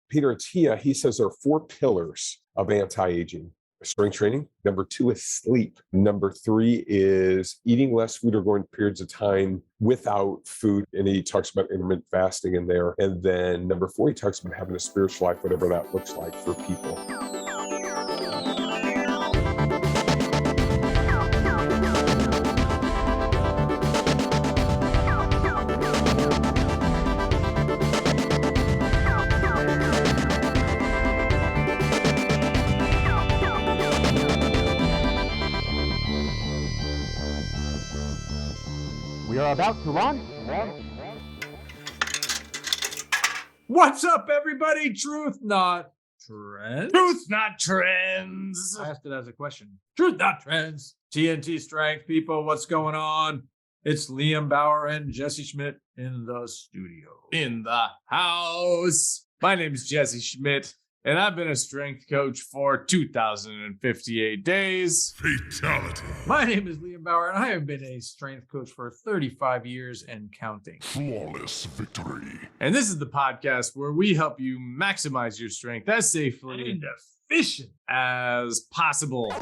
Peter Attia, he says there are 4 pillars of anti-aging. Strength training. Number 2 is sleep. Number 3 is eating less food or going periods of time without food. And he talks about intermittent fasting in there. And then number 4, he talks about having a spiritual life, whatever that looks like for people. About to launch. What's up, everybody? Truth, not trends. Truth, not trends. I asked it as a question. Truth, not trends. TNT Strength people, what's going on? It's Liam Bauer and Jesse Schmidt in the studio. In the house. My name is Jesse Schmidt, and I've been a strength coach for 2,058 days. Fatality. My name is Liam Bauer, and I have been a strength coach for 35 years and counting. Flawless victory. And this is the podcast where we help you maximize your strength as safely And efficient as possible.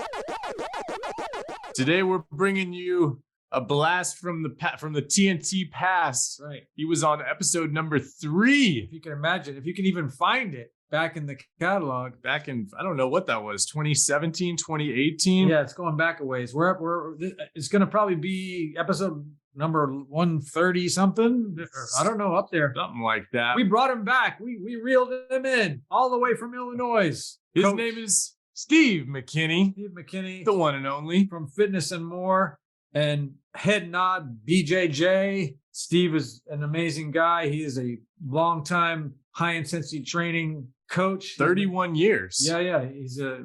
Today, we're bringing you a blast from the TNT past. Right. He was on episode number 3. If you can imagine, if you can even find it back in the catalog. Back in, I don't know what that was, 2017, 2018? Yeah, it's going back a ways. It's going to probably be episode number 130 something. I don't know, up there. Something like that. We brought him back. We reeled him in all the way from Illinois. His Coach name is Steve McKinney. Steve McKinney, The one and only. from Fitness and More and Head Nod BJJ. Steve is an amazing guy. He is a longtime high intensity training coach. 31 years. Yeah. He's a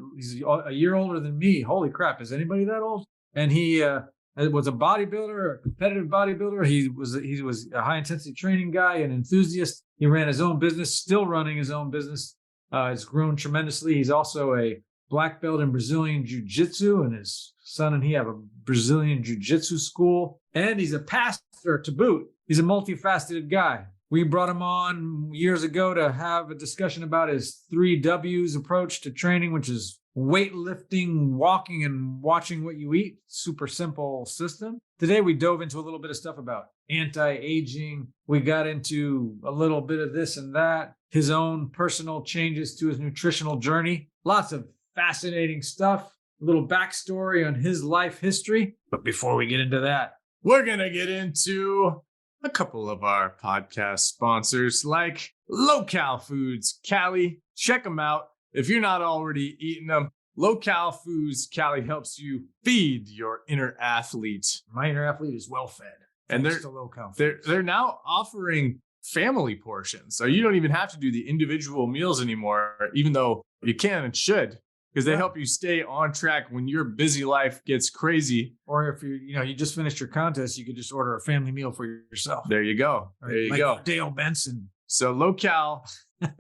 year older than me. Holy crap. Is anybody that old? And he was a bodybuilder, a competitive bodybuilder. He was a high intensity training guy, an enthusiast. He ran his own business, still running his own business. It's grown tremendously. He's also a black belt in Brazilian Jiu-Jitsu, and his son and he have a Brazilian Jiu-Jitsu school. And he's a pastor to boot. He's a multifaceted guy. We brought him on years ago to have a discussion about his 3 W's approach to training, which is weightlifting, walking, and watching what you eat. Super simple system. Today, we dove into a little bit of stuff about anti-aging. We got into a little bit of this and that, his own personal changes to his nutritional journey. Lots of fascinating stuff, a little backstory on his life history. But before we get into that, we're going to get into a couple of our podcast sponsors like Low Cal Foods Cali. Check them out. If you're not already eating them, Low Cal Foods Cali helps you feed your inner athlete. my inner athlete is well fed. And Thanks to Low Cal. they're now offering family portions. So you don't even have to do the individual meals anymore, even though you can and should, because they help you stay on track when your busy life gets crazy. Or if you just finished your contest, you could just order a family meal for yourself. There you go. There you go. Dale Benson. So Low Cal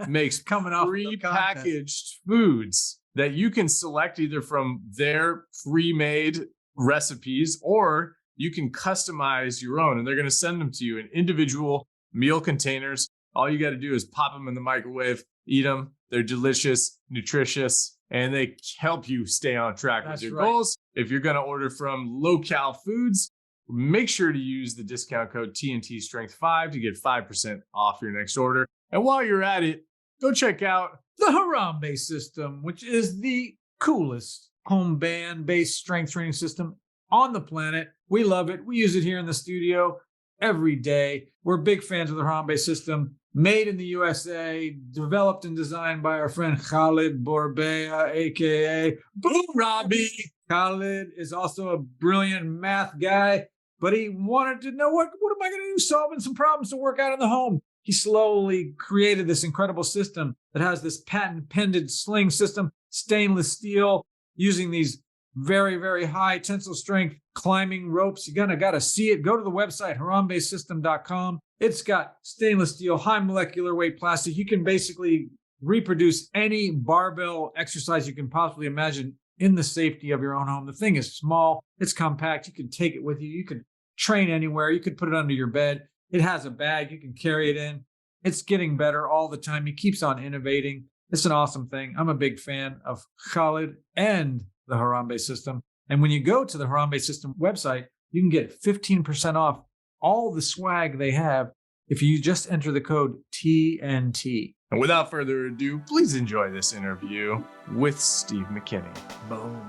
makes Coming off the contest. prepackaged foods that you can select either from their pre-made recipes, or you can customize your own, and they're going to send them to you in individual meal containers. All you got to do is pop them in the microwave, eat them. They're delicious, nutritious, and they help you stay on track with your goals. If you're going to order from Low Cal Foods, make sure to use the discount code TNT Strength 5 to get 5% off your next order. And while you're at it, go check out the Harambe system, which is the coolest home band-based strength training system on the planet. We love it. We use it here in the studio every day. We're big fans of the Harambe system. Made in the USA, developed and designed by our friend Khalid Borbea, a.k.a. Boom Robbie. Khalid is also a brilliant math guy, but he wanted to know, what am I going to do solving some problems to work out in the home? He slowly created this incredible system that has this patent-pended sling system, stainless steel, using these very, very high tensile strength climbing ropes. You're gonna gotta see it. Go to the website, harambesystem.com. It's got stainless steel, high molecular weight plastic. You can basically reproduce any barbell exercise you can possibly imagine in the safety of your own home. The thing is small, it's compact. You can take it with you. You can train anywhere. You could put it under your bed. It has a bag. You can carry it in. It's getting better all the time. He keeps on innovating. It's an awesome thing. I'm a big fan of Khalid and the Harambe system. And when you go to the Harambe system website, you can get 15% off all the swag they have if you just enter the code TNT. And without further ado, please enjoy this interview with Steve McKinney. Boom.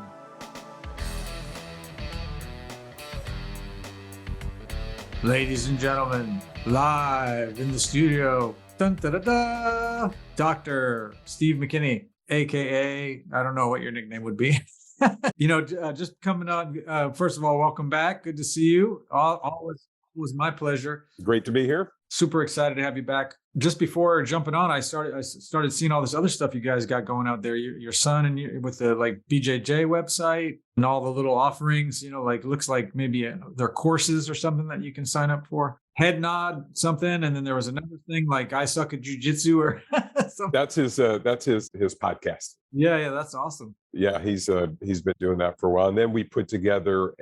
Ladies and gentlemen, live in the studio, dun, da, da, da, Dr. Steve McKinney, AKA, I don't know what your nickname would be. Just coming on. First of all, welcome back. Good to see you. Always was my pleasure. Great to be here. Super excited to have you back. Just before jumping on, I started seeing all this other stuff you guys got going out there. Your son and with the BJJ website and all the little offerings. Looks like maybe they're courses or something that you can sign up for. Head nod something, and then there was another thing like I suck at jujitsu or something. That's his podcast. Yeah, that's awesome. Yeah, he's been doing that for a while, and then we put together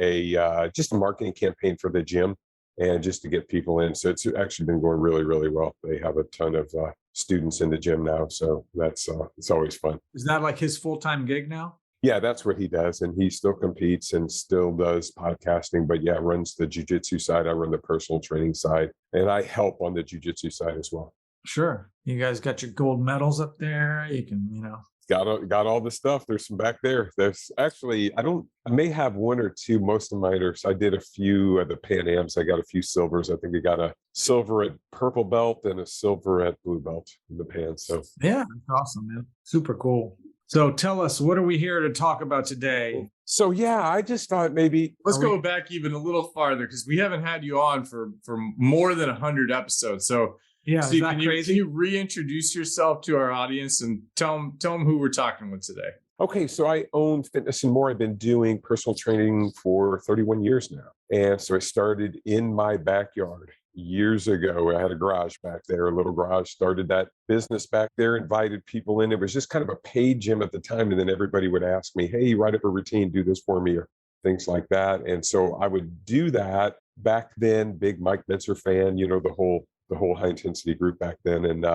just a marketing campaign for the gym. And just to get people in. So it's actually been going really, really well. They have a ton of students in the gym now. So that's it's always fun. Is that like his full-time gig now? Yeah, that's what he does. And he still competes and still does podcasting. But yeah, runs the jiu-jitsu side. I run the personal training side. And I help on the jiu-jitsu side as well. Sure. You guys got your gold medals up there. You can, Got all the stuff. There's some back there. There's actually, I may have one or two. Most of mine are, I did a few of the Pan Ams. I got a few silvers. I think I got a silver at purple belt and a silver at blue belt in the Pan. So yeah, that's awesome, man. Super cool. So tell us, what are we here to talk about today? So yeah, I just thought maybe let's go back even a little farther because we haven't had you on for more than 100 episodes. So yeah, Steve, can you reintroduce yourself to our audience and tell them who we're talking with today? Okay, so I own Fitness and More. I've been doing personal training for 31 years now. And so I started in my backyard years ago. I had a garage back there, a little garage, started that business back there, invited people in. It was just kind of a paid gym at the time. And then everybody would ask me, hey, write up a routine, do this for me, or things like that. And so I would do that back then. Big Mike Mentzer fan, the whole high intensity group back then. And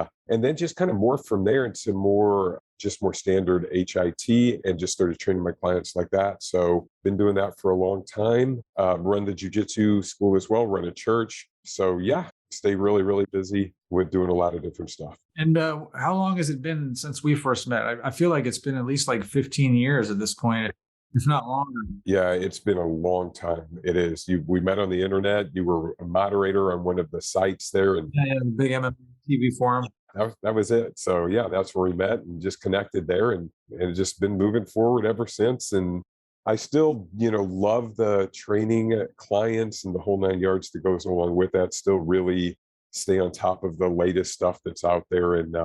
then just kind of morphed from there into more standard HIT and just started training my clients like that. So been doing that for a long time, run the jiu-jitsu school as well, run a church. So yeah, stay really, really busy with doing a lot of different stuff. And how long has it been since we first met? I feel like it's been at least 15 years at this point. If not longer. Yeah, it's been a long time. It is. We met on the internet. You were a moderator on one of the sites there. And the big MMA TV forum. That was it. So yeah, that's where we met and just connected there and just been moving forward ever since. And I still, love the training clients and the whole 9 yards that goes along with that. Still really stay on top of the latest stuff that's out there and,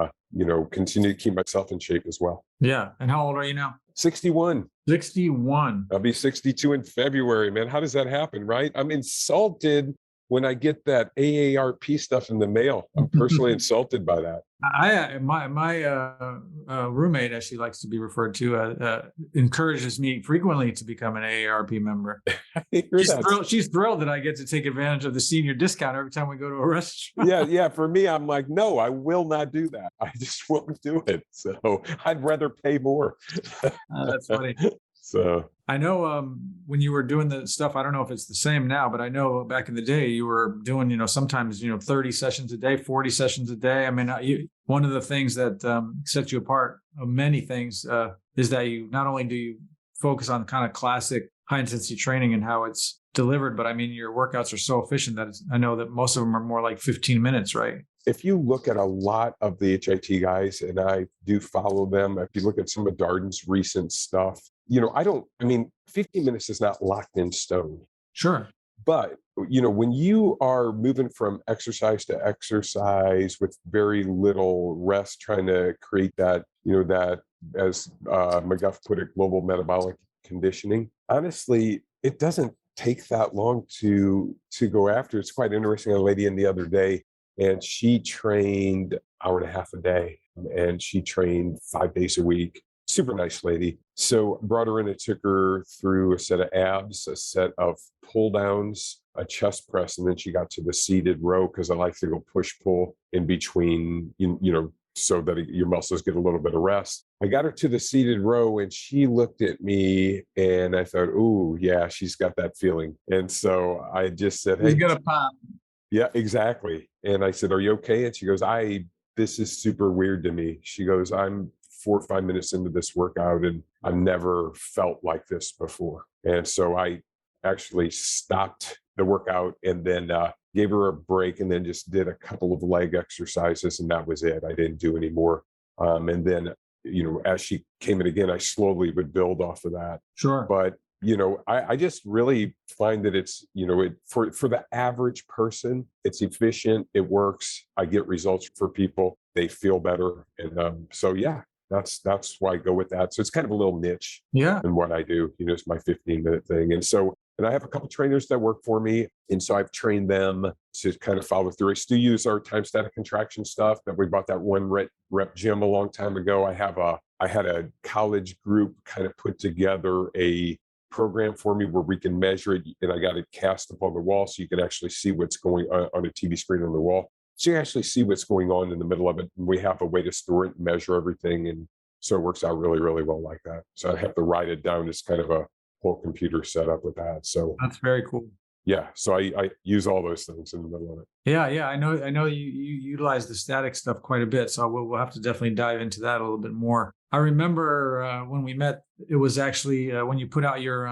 continue to keep myself in shape as well. Yeah. And how old are you now? 61. 61. I'll be 62 in February, man. How does that happen, right? I'm insulted when I get that AARP stuff in the mail. I'm personally insulted by that. My roommate, as she likes to be referred to, encourages me frequently to become an AARP member. She's thrilled that I get to take advantage of the senior discount every time we go to a restaurant. Yeah. For me, I'm like, no, I will not do that. I just won't do it. So I'd rather pay more. That's funny. So I know when you were doing the stuff, I don't know if it's the same now, but I know back in the day you were doing, sometimes, 30 sessions a day, 40 sessions a day. I mean, one of the things that sets you apart of many things is that you not only do you focus on kind of classic high intensity training and how it's delivered, but I mean, your workouts are so efficient that I know that most of them are more like 15 minutes, right? If you look at a lot of the HIT guys, and I do follow them, if you look at some of Darden's recent stuff, 15 minutes is not locked in stone. Sure. But, when you are moving from exercise to exercise with very little rest, trying to create that, that, as McGuff put it, global metabolic conditioning, honestly, it doesn't take that long to go after. It's quite interesting. A lady in the other day, and she trained hour and a half a day, and she trained 5 days a week. Super nice lady. So brought her in and took her through a set of abs, a set of pull downs, a chest press, and then she got to the seated row because I like to go push pull in between, so that your muscles get a little bit of rest. I got her to the seated row and she looked at me and I thought, ooh, yeah, she's got that feeling. And so I just said, He's hey, gonna pop. yeah, exactly. And I said, are you okay? And she goes, this is super weird to me. She goes, I'm 4 or 5 minutes into this workout and I've never felt like this before. And so I actually stopped the workout and then gave her a break and then just did a couple of leg exercises and that was it. I didn't do any more. And then, as she came in again, I slowly would build off of that. Sure. But I just really find that it's, for the average person, it's efficient. It works. I get results for people. They feel better. And so, yeah, that's why I go with that. So it's kind of a little niche in what I do. It's my 15-minute thing. And I have a couple trainers that work for me. And so I've trained them to kind of follow through. I still use our time static contraction stuff that we bought that one rep gym a long time ago. I had a college group kind of put together a program for me where we can measure it, and I got it cast up on the wall so you can actually see what's going on a TV screen on the wall. So you actually see what's going on in the middle of it. And we have a way to store it and measure everything. And so it works out really, really well like that. So I have to write it down as kind of a whole computer setup with that. So That's very cool. yeah, so I use all those things in the middle of it. Yeah. I know you utilize the static stuff quite a bit. So we'll have to definitely dive into that a little bit more. I remember when we met, it was actually when you put out your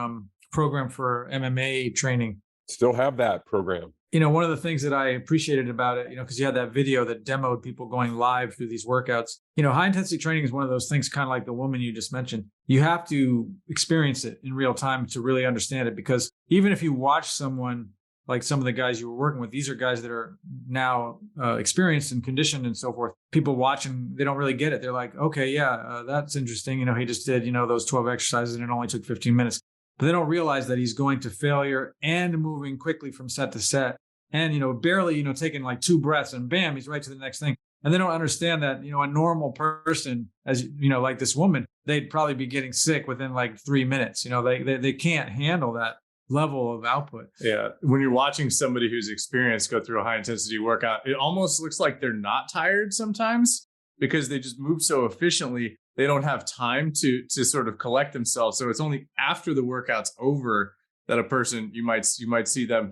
program for MMA training. Still have that program. One of the things that I appreciated about it, because you had that video that demoed people going live through these workouts. High intensity training is one of those things, kind of like the woman you just mentioned. You have to experience it in real time to really understand it, because even if you watch someone like some of the guys you were working with, these are guys that are now experienced and conditioned and so forth. People watching, they don't really get it. They're like, okay, yeah, that's interesting. He just did, those 12 exercises and it only took 15 minutes. But they don't realize that he's going to failure and moving quickly from set to set. And, barely, taking like 2 breaths and bam, he's right to the next thing. And they don't understand that, a normal person, as like this woman, they'd probably be getting sick within like 3 minutes. They can't handle that level of output. Yeah. When you're watching somebody who's experienced go through a high intensity workout, it almost looks like they're not tired sometimes because they just move so efficiently. They don't have time to sort of collect themselves. So it's only after the workout's over that a person, you might see them,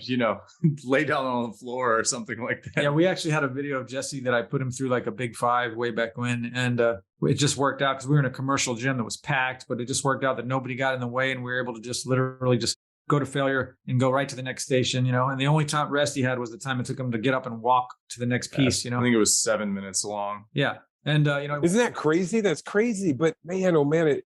lay down on the floor or something like that. Yeah, we actually had a video of Jesse that I put him through like a big 5 way back when. And it just worked out because we were in a commercial gym that was packed, but it just worked out that nobody got in the way. And we were able to just literally just go to failure and go right to the next station, and the only time rest he had was the time it took him to get up and walk to the next piece, I think it was 7 minutes long. Yeah. And, isn't that crazy? That's crazy. But man, oh man,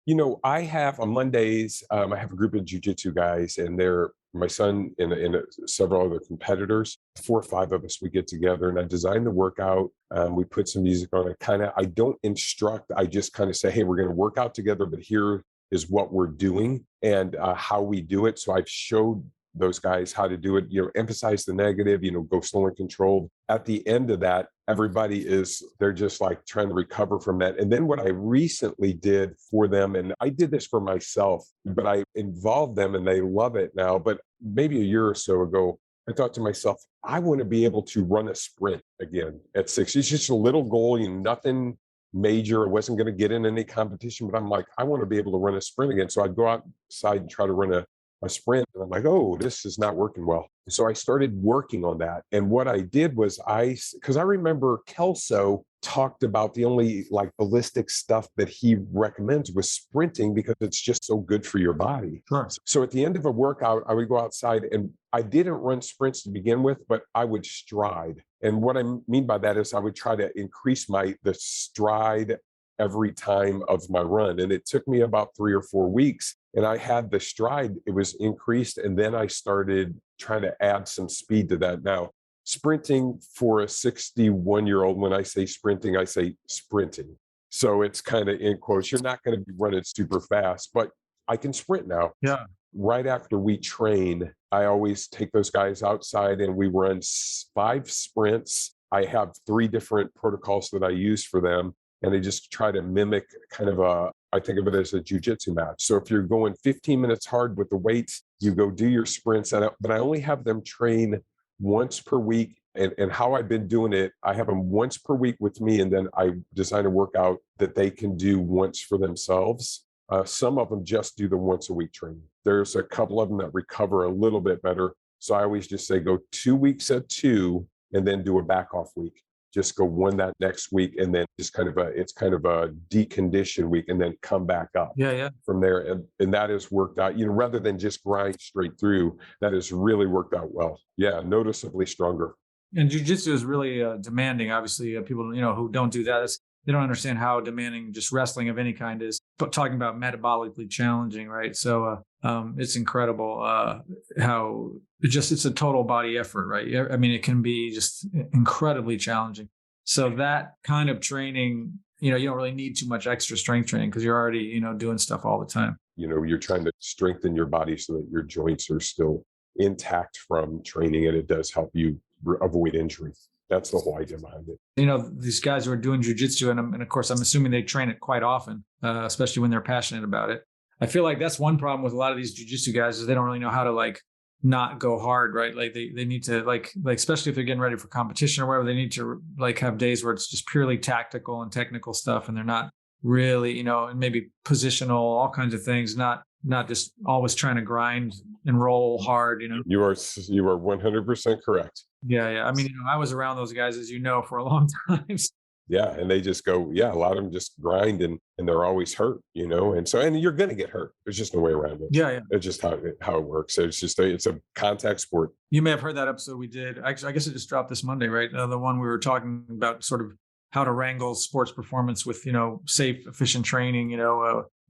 I have on Mondays, I have a group of jujitsu guys and they're my son and several other competitors, 4 or 5 of us, we get together and I design the workout. We put some music on it. I don't instruct. I just kind of say, hey, we're going to work out together, but here is what we're doing and how we do it. So I've showed those guys how to do it, emphasize the negative, go slow and controlled. At the end of that, they're just like trying to recover from that. And then what I recently did for them, and I did this for myself, but I involved them and they love it now. But maybe a year or so ago, I thought to myself, I want to be able to run a sprint again at 6. It's just a little goal, nothing major. I wasn't going to get in any competition, but I'm like, I want to be able to run a sprint again. So I'd go outside and try to run a sprint. And I'm like, oh, this is not working well. So I started working on that. And what I did was because I remember Kelso talked about the only like ballistic stuff that he recommends was sprinting because it's just so good for your body. Sure. So at the end of a workout, I would go outside and I didn't run sprints to begin with, but I would stride. And what I mean by that is I would try to increase the stride every time of my run. And it took me about 3 or 4 weeks. And I had the stride, it was increased. And then I started trying to add some speed to that. Now, sprinting for a 61-year-old, when I say sprinting, I say sprinting. So it's kind of in quotes, you're not going to be running super fast, but I can sprint now. Yeah. Right after we train, I always take those guys outside and we run 5 sprints. I have 3 different protocols that I use for them. And I just try to mimic kind of I think of it as a jujitsu match. So if you're going 15 minutes hard with the weights, you go do your sprints. But I only have them train once per week. And how I've been doing it, I have them once per week with me, and then I design a workout that they can do once for themselves. Some of them just do the once a week training. There's a couple of them that recover a little bit better. So I always just say go 2 weeks at 2 and then do a back off week. Just go one that next week, and then just it's kind of a decondition week, and then come back up from there. And that has worked out, rather than just grind straight through, that has really worked out well. Yeah, noticeably stronger. And jujitsu is really demanding. Obviously, people who don't do that, they don't understand how demanding just wrestling of any kind is. But talking about metabolically challenging, right? So it's incredible how it's a total body effort, right? I mean, it can be just incredibly challenging. So that kind of training, you don't really need too much extra strength training because you're already, doing stuff all the time. You're trying to strengthen your body so that your joints are still intact from training, and it does help you avoid injury. That's the whole idea behind it. These guys who are doing jujitsu, and of course, I'm assuming they train it quite often, especially when they're passionate about it. I feel like that's one problem with a lot of these jujitsu guys is they don't really know how to not go hard, right? Like they need to like especially if they're getting ready for competition or whatever, they need to have days where it's just purely tactical and technical stuff, and they're not really, and maybe positional, all kinds of things, not just always trying to grind and roll hard. You are 100% correct. Yeah. I mean, I was around those guys, as you know, for a long time. Yeah. And they just go, a lot of them just grind and they're always hurt, and you're going to get hurt. There's just no way around it. Yeah. It's just how it works. So it's a contact sport. You may have heard that episode we did. Actually, I guess it just dropped this Monday, right? The one we were talking about sort of how to wrangle sports performance with, safe, efficient training.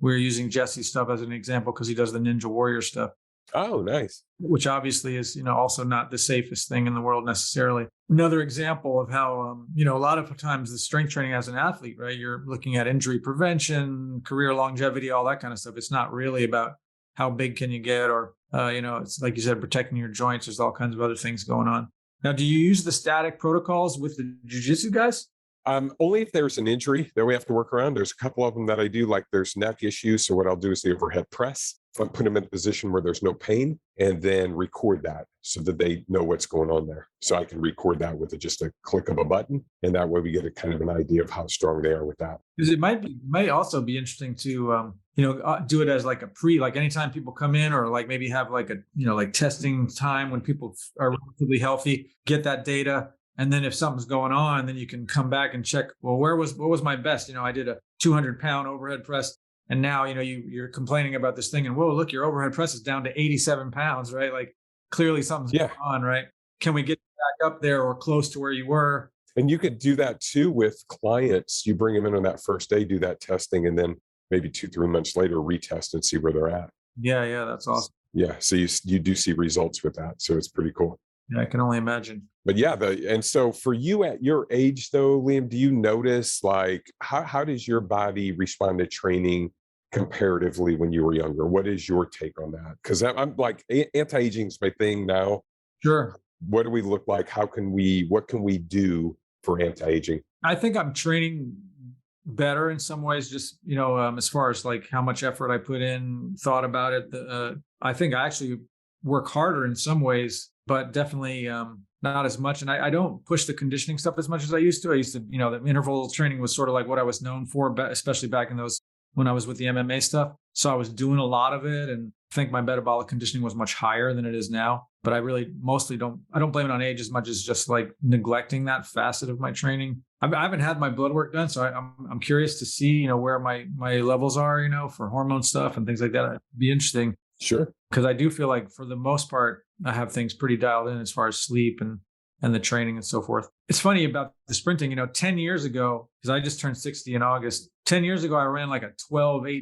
We're using Jesse's stuff as an example because he does the Ninja Warrior stuff. Oh, nice. Which obviously is, also not the safest thing in the world necessarily. Another example of how, a lot of times the strength training as an athlete, right? You're looking at injury prevention, career longevity, all that kind of stuff. It's not really about how big can you get or, it's like you said, protecting your joints. There's all kinds of other things going on. Now, do you use the static protocols with the jiu-jitsu guys? Only if there's an injury that we have to work around. There's a couple of them that I do, like there's neck issues. So what I'll do is the overhead press. I put them in a position where there's no pain, and then record that so that they know what's going on there. So I can record that with just a click of a button. And that way we get a kind of an idea of how strong they are with that. Because it might also be interesting to, do it as like a anytime people come in, or maybe have testing time when people are relatively healthy, get that data. And then if something's going on, then you can come back and check, well, what was my best? I did a 200-pound overhead press, and now, you're complaining about this thing, and whoa, look, your overhead press is down to 87 pounds, right? Like clearly something's going on, right? Can we get back up there or close to where you were? And you could do that too with clients. You bring them in on that first day, do that testing, and then maybe 2-3 months later, retest and see where they're at. Yeah, that's awesome. Yeah, so you do see results with that. So it's pretty cool. Yeah, I can only imagine. But yeah, and so for you at your age though, Liam, do you notice how does your body respond to training comparatively when you were younger? What is your take on that? Because I'm like, anti-aging is my thing now. Sure. What do we look like? What can we do for anti-aging? I think I'm training better in some ways, just, as far as how much effort I put in, thought about it. I think I actually work harder in some ways, but definitely not as much. And I don't push the conditioning stuff as much as I used to. The interval training was sort of like what I was known for, especially back in those, when I was with the MMA stuff. So I was doing a lot of it, and I think my metabolic conditioning was much higher than it is now. But I really mostly don't blame it on age as much as just neglecting that facet of my training. I haven't had my blood work done, so I'm curious to see, where my levels are, for hormone stuff and things like that. It'd be interesting. Sure. Because I do feel like for the most part, I have things pretty dialed in as far as sleep and the training and so forth. It's funny about the sprinting, 10 years ago, because I just turned 60 in August. 10 years ago, I ran like a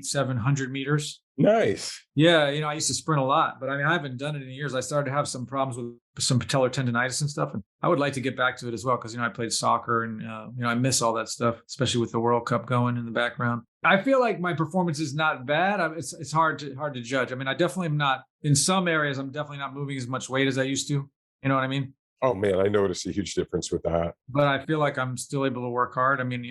700 meters. Nice. Yeah. I used to sprint a lot, but I haven't done it in years. I started to have some problems with some patellar tendonitis and stuff. And I would like to get back to it as well. Cause I played soccer and, I miss all that stuff, especially with the World Cup going in the background. I feel like my performance is not bad. It's hard to judge. I definitely am not in some areas. I'm definitely not moving as much weight as I used to, you know what I mean? Oh man, I noticed a huge difference with that. But I feel like I'm still able to work hard. I mean,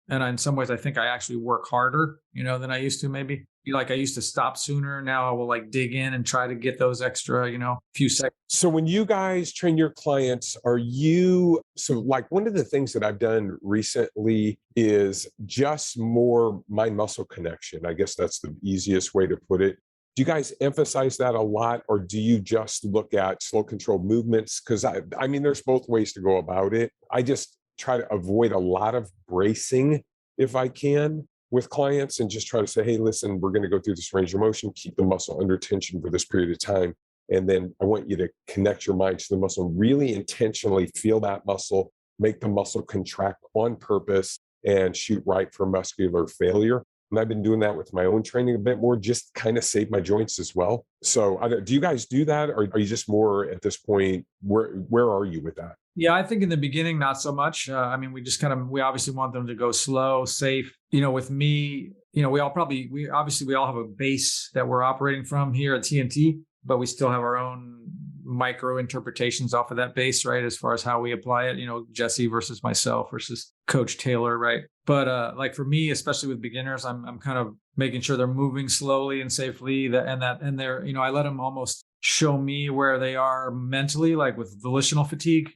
and in some ways, I think I actually work harder, than I used to. Maybe like I used to stop sooner. Now I will like dig in and try to get those extra, few seconds. So when you guys train your clients, so like one of the things that I've done recently is just more mind muscle connection. I guess that's the easiest way to put it. Do you guys emphasize that a lot, or do you just look at slow controlled movements? Because I mean, there's both ways to go about it. I just try to avoid a lot of bracing if I can with clients and just try to say, hey, listen, we're going to go through this range of motion, keep the muscle under tension for this period of time. And then I want you to connect your mind to the muscle, really intentionally feel that muscle, make the muscle contract on purpose, and shoot right for muscular failure. And I've been doing that with my own training a bit more, just kind of save my joints as well. So do you guys do that? Or are you just more at this point, where are you with that? Yeah, I think in the beginning, not so much. I mean, we obviously want them to go slow, safe. With me, we all have a base that we're operating from here at TNT, but we still have our own micro interpretations off of that base, right? As far as how we apply it, Jesse versus myself versus Coach Taylor, right? But like for me, especially with beginners, I'm kind of making sure they're moving slowly and safely. And they're, I let them almost show me where they are mentally, like with volitional fatigue,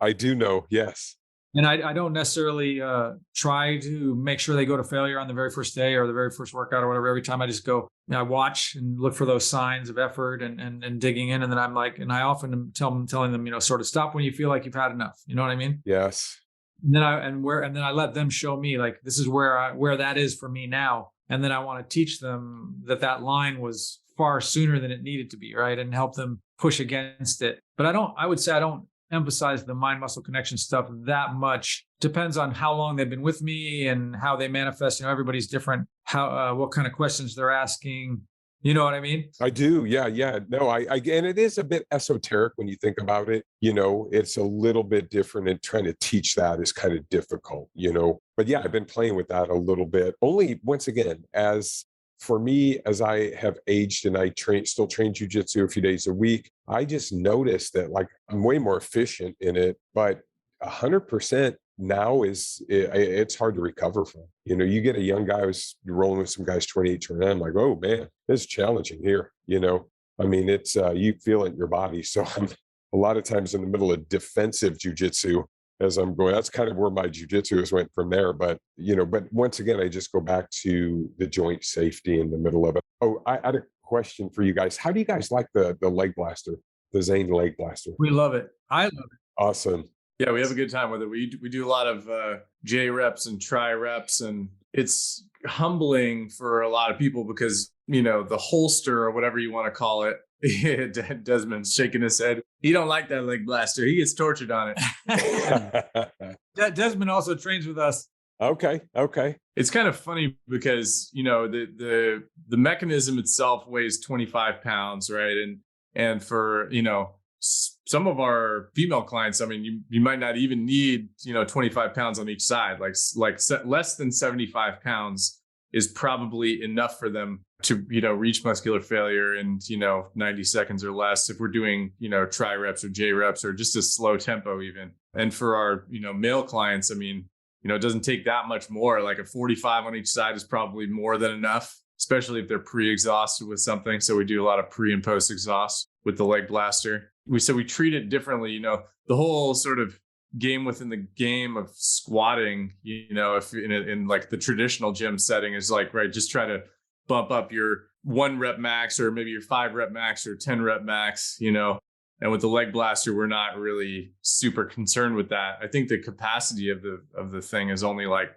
I do know, yes. And I don't necessarily try to make sure they go to failure on the very first day or the very first workout or whatever. Every time I just go, I watch and look for those signs of effort and digging in. And then I'm like, and I often am telling them, sort of stop when you feel like you've had enough. You know what I mean? Yes. And then I let them show me like, this is where that is for me now. And then I want to teach them that line was far sooner than it needed to be, right? And help them push against it. But I would say I don't emphasize the mind muscle connection stuff that much. Depends on how long they've been with me and how they manifest. Everybody's different. What kind of questions they're asking. You know what I mean? I do. Yeah. No, I and it is a bit esoteric when you think about it. It's a little bit different, and trying to teach that is kind of difficult, But yeah, I've been playing with that a little bit. Only once again, for me, as I have aged and I still train jujitsu a few days a week, I just noticed that like I'm way more efficient in it, but 100% now it's hard to recover from. You get a young guy who's rolling with some guys 28, 29, I'm like, oh man, it's challenging here. I mean, it's you feel it in your body. So I'm a lot of times in the middle of defensive jujitsu as I'm going. That's kind of where my jujitsu has went from there. But but once again, I just go back to the joint safety in the middle of it. Oh, I had a question for you guys. How do you guys like the leg blaster, the Zane leg blaster? We love it. I love it. Awesome. Yeah, we have a good time with it. We do a lot of J reps and tri reps, and it's humbling for a lot of people because the holster or whatever you want to call it. Desmond's shaking his head. He don't like that leg blaster. He gets tortured on it. Desmond also trains with us. Okay. It's kind of funny because the mechanism itself weighs 25 pounds, right? And for some of our female clients, I mean, you might not even need 25 pounds on each side. Like less than 75 pounds is probably enough for them to reach muscular failure in 90 seconds or less if we're doing tri reps or J reps or just a slow tempo even. And for our male clients, I mean, it doesn't take that much more. Like a 45 on each side is probably more than enough, especially if they're pre-exhausted with something. So we do a lot of pre and post exhaust with the leg blaster. We treat it differently. The whole sort of game within the game of squatting, if in like the traditional gym setting is like, right, just try to bump up your 1 rep max or maybe your 5 rep max or 10 rep max, and with the leg blaster, we're not really super concerned with that. I think the capacity of the thing is only like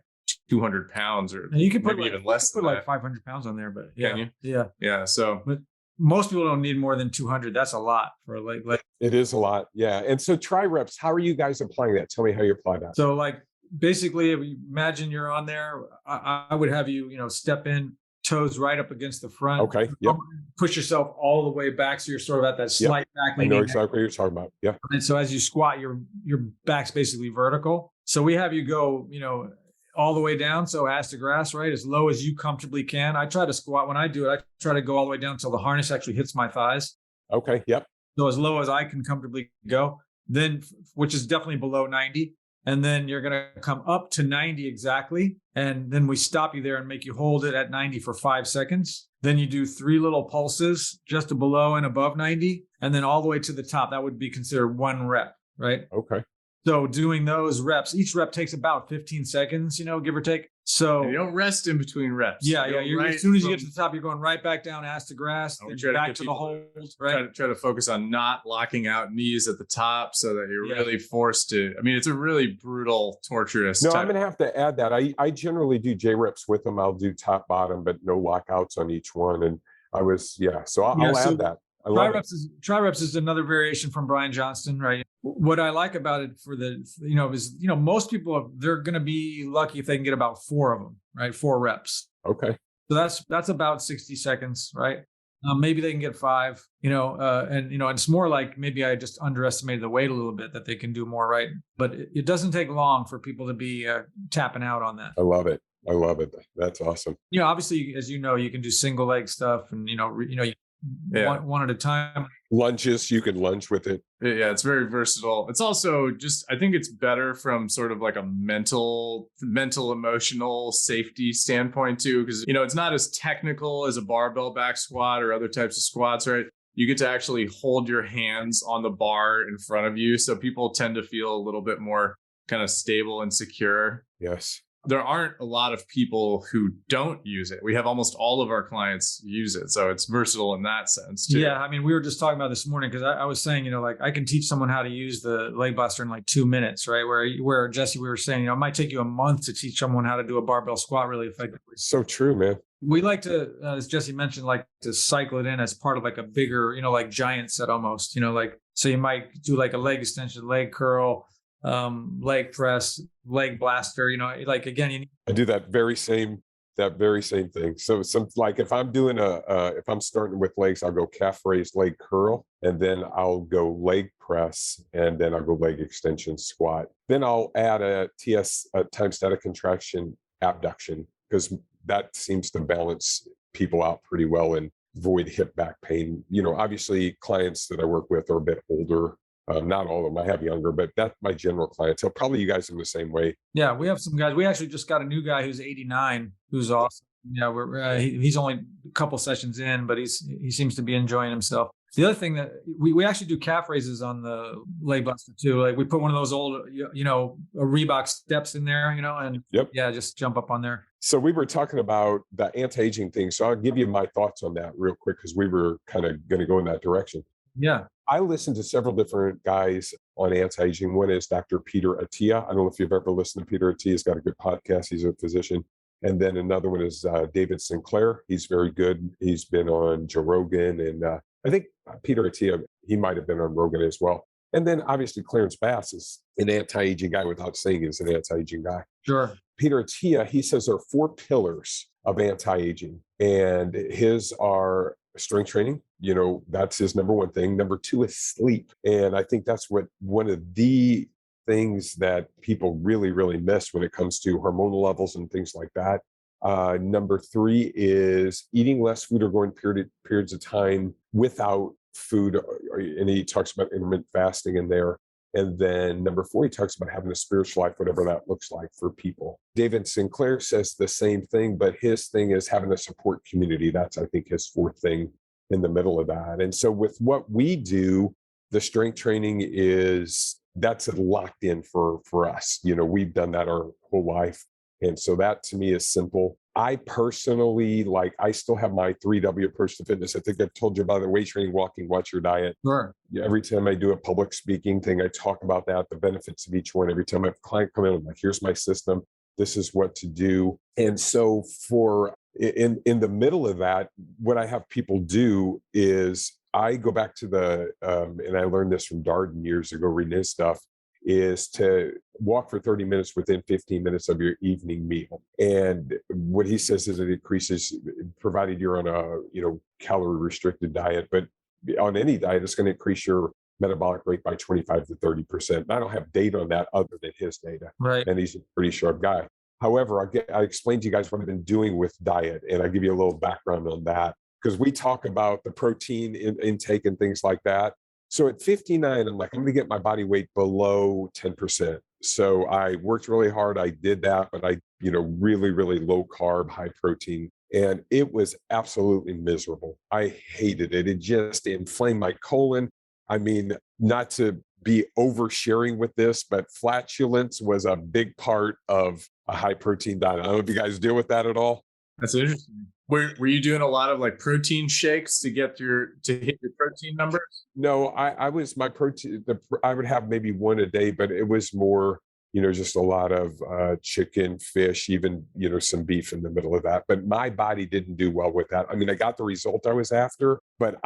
200 pounds or you can put maybe even less than that. Like 500 pounds on there, but yeah. Can you? Yeah. So, but most people don't need more than 200. That's a lot for a leg. It is a lot. Yeah. And so tri reps, how are you guys applying that? Tell me how you apply that. So like basically, if you imagine you're on there, I would have you, step in, toes right up against the front. Okay. Yep. Push yourself all the way back. So you're sort of at that slight back. I know exactly what you're talking about. Yeah. And so as you squat, your back's basically vertical. So we have you go, all the way down. So ass to grass, right? As low as you comfortably can. I try to squat when I do it. I try to go all the way down until the harness actually hits my thighs. Okay. Yep. So as low as I can comfortably go. then which is definitely below 90. And then you're going to come up to 90 exactly. And then we stop you there and make you hold it at 90 for 5 seconds. Then you do 3 little pulses just below and above 90, and then all the way to the top. That would be considered 1 rep, right? Okay. So doing those reps, each rep takes about 15 seconds, give or take. So And you don't rest in between reps. yeah, You yeah. go right As soon as you from- get to the top, you're going right back down, ass to grass, I would then try to back get to the people hold, Try right? to focus on not locking out knees at the top so that you're Yeah. really forced to. I mean, it's a really brutal, torturous. No, type. I'm going to have to add that. I generally do J reps with them. I'll do top, bottom, but no lockouts on each one. And so I'll so add that. I love it. Tri-reps is another variation from Brian Johnston, right? What I like about it is, most people, they're going to be lucky if they can get about 4 of them, right? 4 reps. Okay. So that's about 60 seconds, right? Maybe they can get 5, and it's more like maybe I just underestimated the weight a little bit that they can do more, right? But it doesn't take long for people to be tapping out on that. I love it. That's awesome. Obviously, as you know, you can do single leg stuff, and one at a time. Lunges, you can lunge with it. Yeah, it's very versatile. It's also just, I think it's better from sort of like a mental, emotional safety standpoint too, because, it's not as technical as a barbell back squat or other types of squats, right? You get to actually hold your hands on the bar in front of you. So people tend to feel a little bit more kind of stable and secure. Yes. There aren't a lot of people who don't use it. We have almost all of our clients use it. So it's versatile in that sense too. Yeah. I mean, we were just talking about this morning because I was saying, I can teach someone how to use the leg buster in like 2 minutes, right? Where Jesse, we were saying, it might take you a month to teach someone how to do a barbell squat really effectively. So true, man. We like to, as Jesse mentioned, like to cycle it in as part of like a bigger, like giant set almost, so you might do like a leg extension, leg curl, leg press, leg blaster, again, I do that very same thing. So if I'm doing if I'm starting with legs, I'll go calf raise, leg curl, and then I'll go leg press, and then I'll go leg extension squat. Then I'll add a time static contraction abduction, because that seems to balance people out pretty well and avoid hip back pain. Obviously clients that I work with are a bit older. Not all of them. I have younger, but that's my general clientele. Probably you guys are the same way. Yeah, we have some guys. We actually just got a new guy who's 89, who's awesome. Yeah, he's only a couple sessions in, but he seems to be enjoying himself. The other thing that we actually do calf raises on the leg buster too. Like we put one of those old, Reebok steps in there, and Yep. Yeah, just jump up on there. So we were talking about the anti-aging thing. So I'll give you my thoughts on that real quick, because we were kind of going to go in that direction. Yeah. I listened to several different guys on anti-aging. One is Dr. Peter Attia. I don't know if you've ever listened to Peter Attia. He's got a good podcast. He's a physician. And then another one is David Sinclair. He's very good. He's been on Joe Rogan. And I think Peter Attia, he might have been on Rogan as well. And then obviously Clarence Bass is an anti-aging guy without saying he's an anti-aging guy. Sure. Peter Attia, he says there are 4 pillars of anti-aging. And his are strength training. That's his number one thing. Number 2 is sleep. And I think that's one of the things that people really, really miss when it comes to hormonal levels and things like that. Number 3 is eating less food or going periods of time without food. And he talks about intermittent fasting in there. And then number 4, he talks about having a spiritual life, whatever that looks like for people. David Sinclair says the same thing, but his thing is having a support community. That's, I think, his 4th thing in the middle of that. And so with what we do, the strength training that's locked in for us. We've done that our whole life. And so that to me is simple. I personally, I still have my 3W approach to fitness. I think I've told you about it: weight training, walking, watch your diet. Sure. Every time I do a public speaking thing, I talk about that, the benefits of each one. Every time I have a client come in, I'm like, here's my system. This is what to do. And so in the middle of that, what I have people do is I go back to and I learned this from Darden years ago, reading his stuff, is to walk for 30 minutes within 15 minutes of your evening meal. And what he says is it increases, provided you're on a, calorie restricted diet, but on any diet, it's going to increase your metabolic rate by 25 to 30%. And I don't have data on that other than his data. Right. And he's a pretty sharp guy. However, I explained to you guys what I've been doing with diet, and I give you a little background on that, because we talk about the protein intake and things like that. So at 59, I'm like, I'm going to get my body weight below 10%. So I worked really hard. I did that, but I, really, really low carb, high protein. And it was absolutely miserable. I hated it. It just inflamed my colon. I mean, not to be oversharing with this, but flatulence was a big part of a high protein diet. I don't know if you guys deal with that at all. That's interesting. Were you doing a lot of like protein shakes to hit your protein numbers? No, I was my protein. I would have maybe one a day, but it was more, just a lot of chicken, fish, even some beef in the middle of that. But my body didn't do well with that. I mean, I got the result I was after, but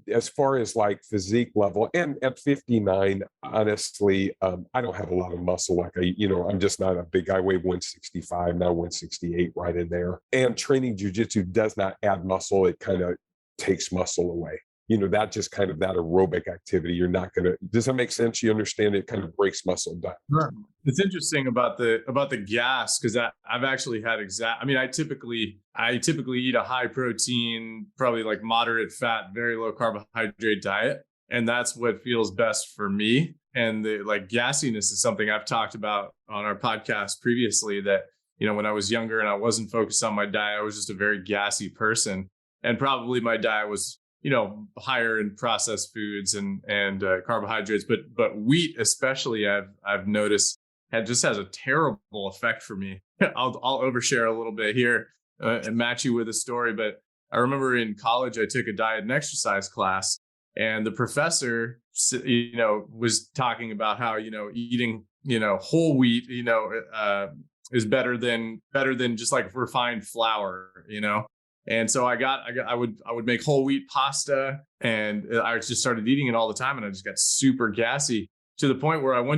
as far as like physique level, and at 59, honestly, I don't have a lot of muscle. Like I'm just not a big guy. I weigh 165 now, 168, right in there. And training jujitsu does not add muscle; it kind of takes muscle away. That just kind of that aerobic activity. You're not going to, does that make sense? You understand it kind of breaks muscle down. Sure. It's interesting about the gas, because I've actually had I typically eat a high protein, probably like moderate fat, very low carbohydrate diet. And that's what feels best for me. And the like gassiness is something I've talked about on our podcast previously, that, when I was younger and I wasn't focused on my diet, I was just a very gassy person. And probably my diet was, higher in processed foods and carbohydrates, but wheat especially, I've noticed has a terrible effect for me. I'll overshare a little bit here and match you with a story. But I remember in college, I took a diet and exercise class, and the professor, was talking about how eating whole wheat is better than just like refined flour. And so I would make whole wheat pasta, and I just started eating it all the time, and I just got super gassy, to the point where one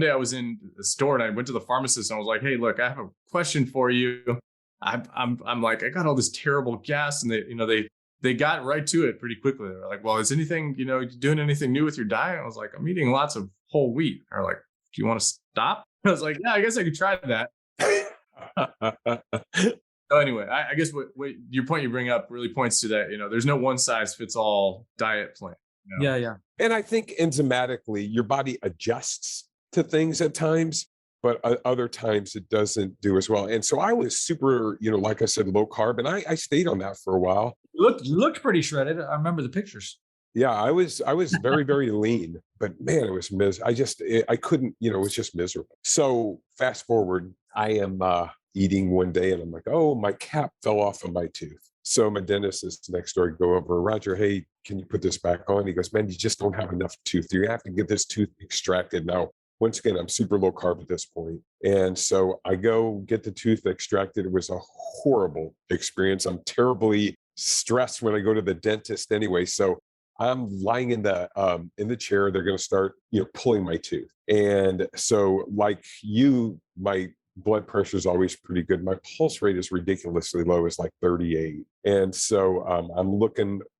day I was in the store and I went to the pharmacist and I was like, "Hey, look, I have a question for you. I'm like, I got all this terrible gas," and they got right to it pretty quickly. They're like, "Well, is anything, doing anything new with your diet?" I was like, "I'm eating lots of whole wheat." They're like, "Do you want to stop?" I was like, "Yeah, I guess I could try that." So anyway, I guess what your point you bring up really points to that. There's no one size fits all diet plan. Yeah. And I think enzymatically, your body adjusts to things at times, but other times it doesn't do as well. And so I was super, like I said, low carb, and I stayed on that for a while. You looked pretty shredded. I remember the pictures. Yeah, I was very, very lean, but man, it was I couldn't, it was just miserable. So fast forward, I am eating one day and I'm like, oh, my cap fell off of my tooth. So my dentist is next door. I go over, Roger, hey, can you put this back on? He goes, man, you just don't have enough tooth. You have to get this tooth extracted. Now, once again, I'm super low carb at this point. And so I go get the tooth extracted. It was a horrible experience. I'm terribly stressed when I go to the dentist anyway. So I'm lying in the chair. They're going to start, pulling my tooth. And so like my blood pressure is always pretty good. My pulse rate is ridiculously low. It's like 38. And so I'm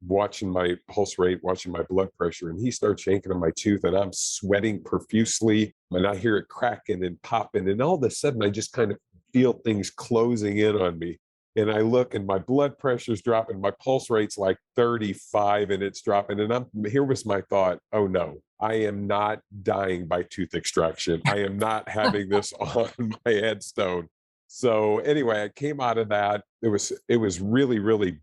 watching my pulse rate, watching my blood pressure, and he starts yanking on my tooth and I'm sweating profusely and I hear it cracking and popping. And all of a sudden I just kind of feel things closing in on me. And I look and my blood pressure's dropping. My pulse rate's like 35 and it's dropping. And here was my thought, oh no, I am not dying by tooth extraction. I am not having this on my headstone. So anyway, I came out of that. It was really, really,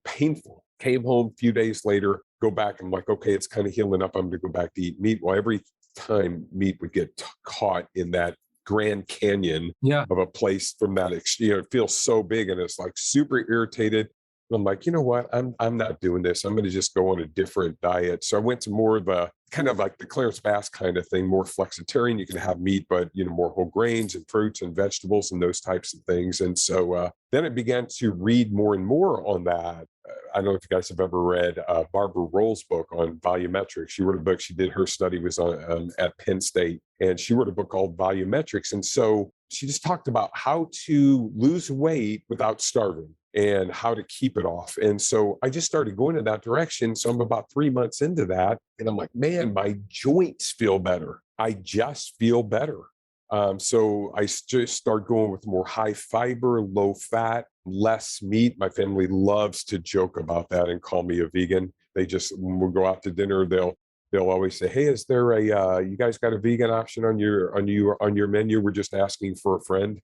painful. Came home a few days later, go back. I'm like, okay, it's kind of healing up. I'm going to go back to eat meat. Well, every time meat would get caught in that Grand Canyon of a place from that, it feels so big and it's like super irritated. I'm like, you know what? I'm not doing this. I'm going to just go on a different diet. So I went to more of a kind of like the Clarence Bass kind of thing, more flexitarian. You can have meat, but more whole grains and fruits and vegetables and those types of things. And so then I began to read more and more on that. I don't know if you guys have ever read Barbara Roll's book on volumetrics. She wrote a book. She did her study was on at Penn State, and she wrote a book called Volumetrics. And so she just talked about how to lose weight without starving and how to keep it off. And so I just started going in that direction. So I'm about 3 months into that, and I'm like, man, my joints feel better. I just feel better. So I just start going with more high fiber, low fat, less meat. My family loves to joke about that and call me a vegan. They just, when we go out to dinner, they'll they'll always say, "Hey, is there a you guys got a vegan option on your menu? We're just asking for a friend."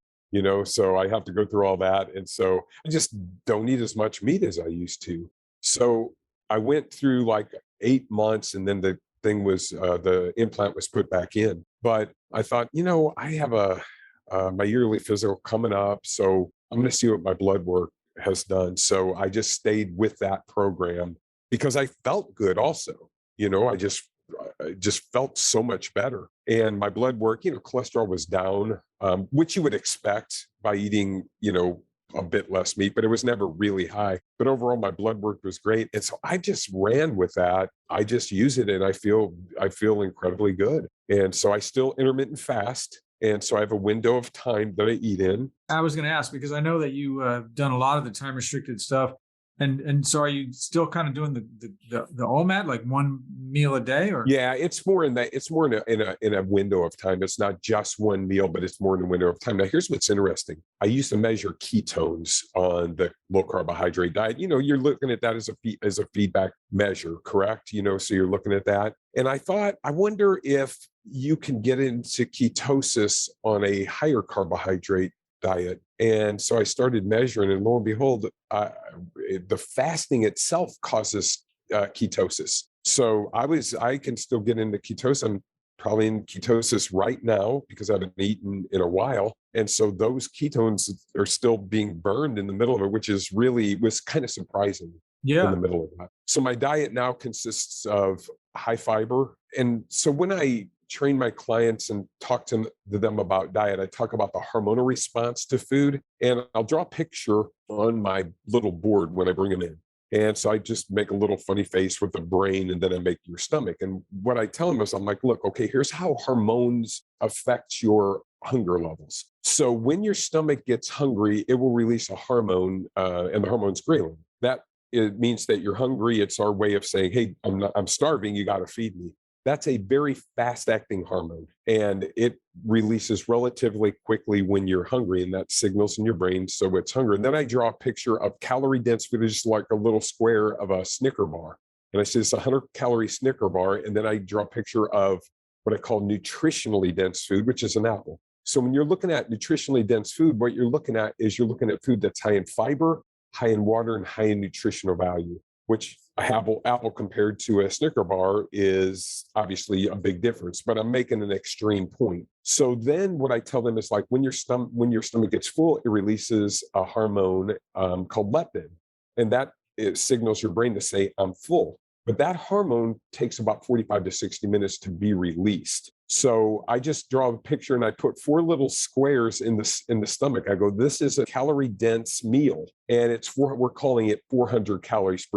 So I have to go through all that. And so I just don't eat as much meat as I used to. So I went through like 8 months, and then the implant was put back in. But I thought, I have my yearly physical coming up. So I'm going to see what my blood work has done. So I just stayed with that program because I felt good also. I just felt so much better. And my blood work, cholesterol was down, which you would expect by eating, a bit less meat, but it was never really high. But overall, my blood work was great. And so I just ran with that. I just use it, and I feel incredibly good. And so I still intermittent fast. And so I have a window of time that I eat in. I was going to ask because I know that you have done a lot of the time restricted stuff. And so are you still kind of doing the OMAD, like one meal a day, or? Yeah, it's more in that. It's more in a window of time. It's not just one meal, but it's more in a window of time. Now, here's what's interesting. I used to measure ketones on the low carbohydrate diet. You're looking at that as a feedback measure, correct? So you're looking at that. And I thought, I wonder if you can get into ketosis on a higher carbohydrate diet. And so I started measuring, and lo and behold, the fasting itself causes ketosis. So I can still get into ketosis. I'm probably in ketosis right now because I haven't eaten in a while. And so those ketones are still being burned in the middle of it, which was kind of surprising in the middle of that. So my diet now consists of high fiber. And so when I train my clients and talk to them about diet, I talk about the hormonal response to food. And I'll draw a picture on my little board when I bring them in. And so I just make a little funny face with the brain, and then I make your stomach. And what I tell them is, I'm like, look, okay, here's how hormones affect your hunger levels. So when your stomach gets hungry, it will release a hormone, and the hormone's ghrelin. It means that you're hungry. It's our way of saying, hey, I'm starving. You got to feed me. That's a very fast-acting hormone, and it releases relatively quickly when you're hungry, and that signals in your brain, so it's hunger. And then I draw a picture of calorie-dense food, just like a little square of a Snicker bar. And I say it's a 100-calorie Snicker bar, and then I draw a picture of what I call nutritionally dense food, which is an apple. So when you're looking at nutritionally dense food, what you're looking at food that's high in fiber, high in water, and high in nutritional value, which apple compared to a Snicker bar is obviously a big difference, but I'm making an extreme point. So then what I tell them is, like, when your stomach gets full, it releases a hormone called leptin, and it signals your brain to say, I'm full. But that hormone takes about 45 to 60 minutes to be released. So I just draw a picture, and I put 4 little squares in the stomach. I go, this is a calorie dense meal, and we're calling it 400 calories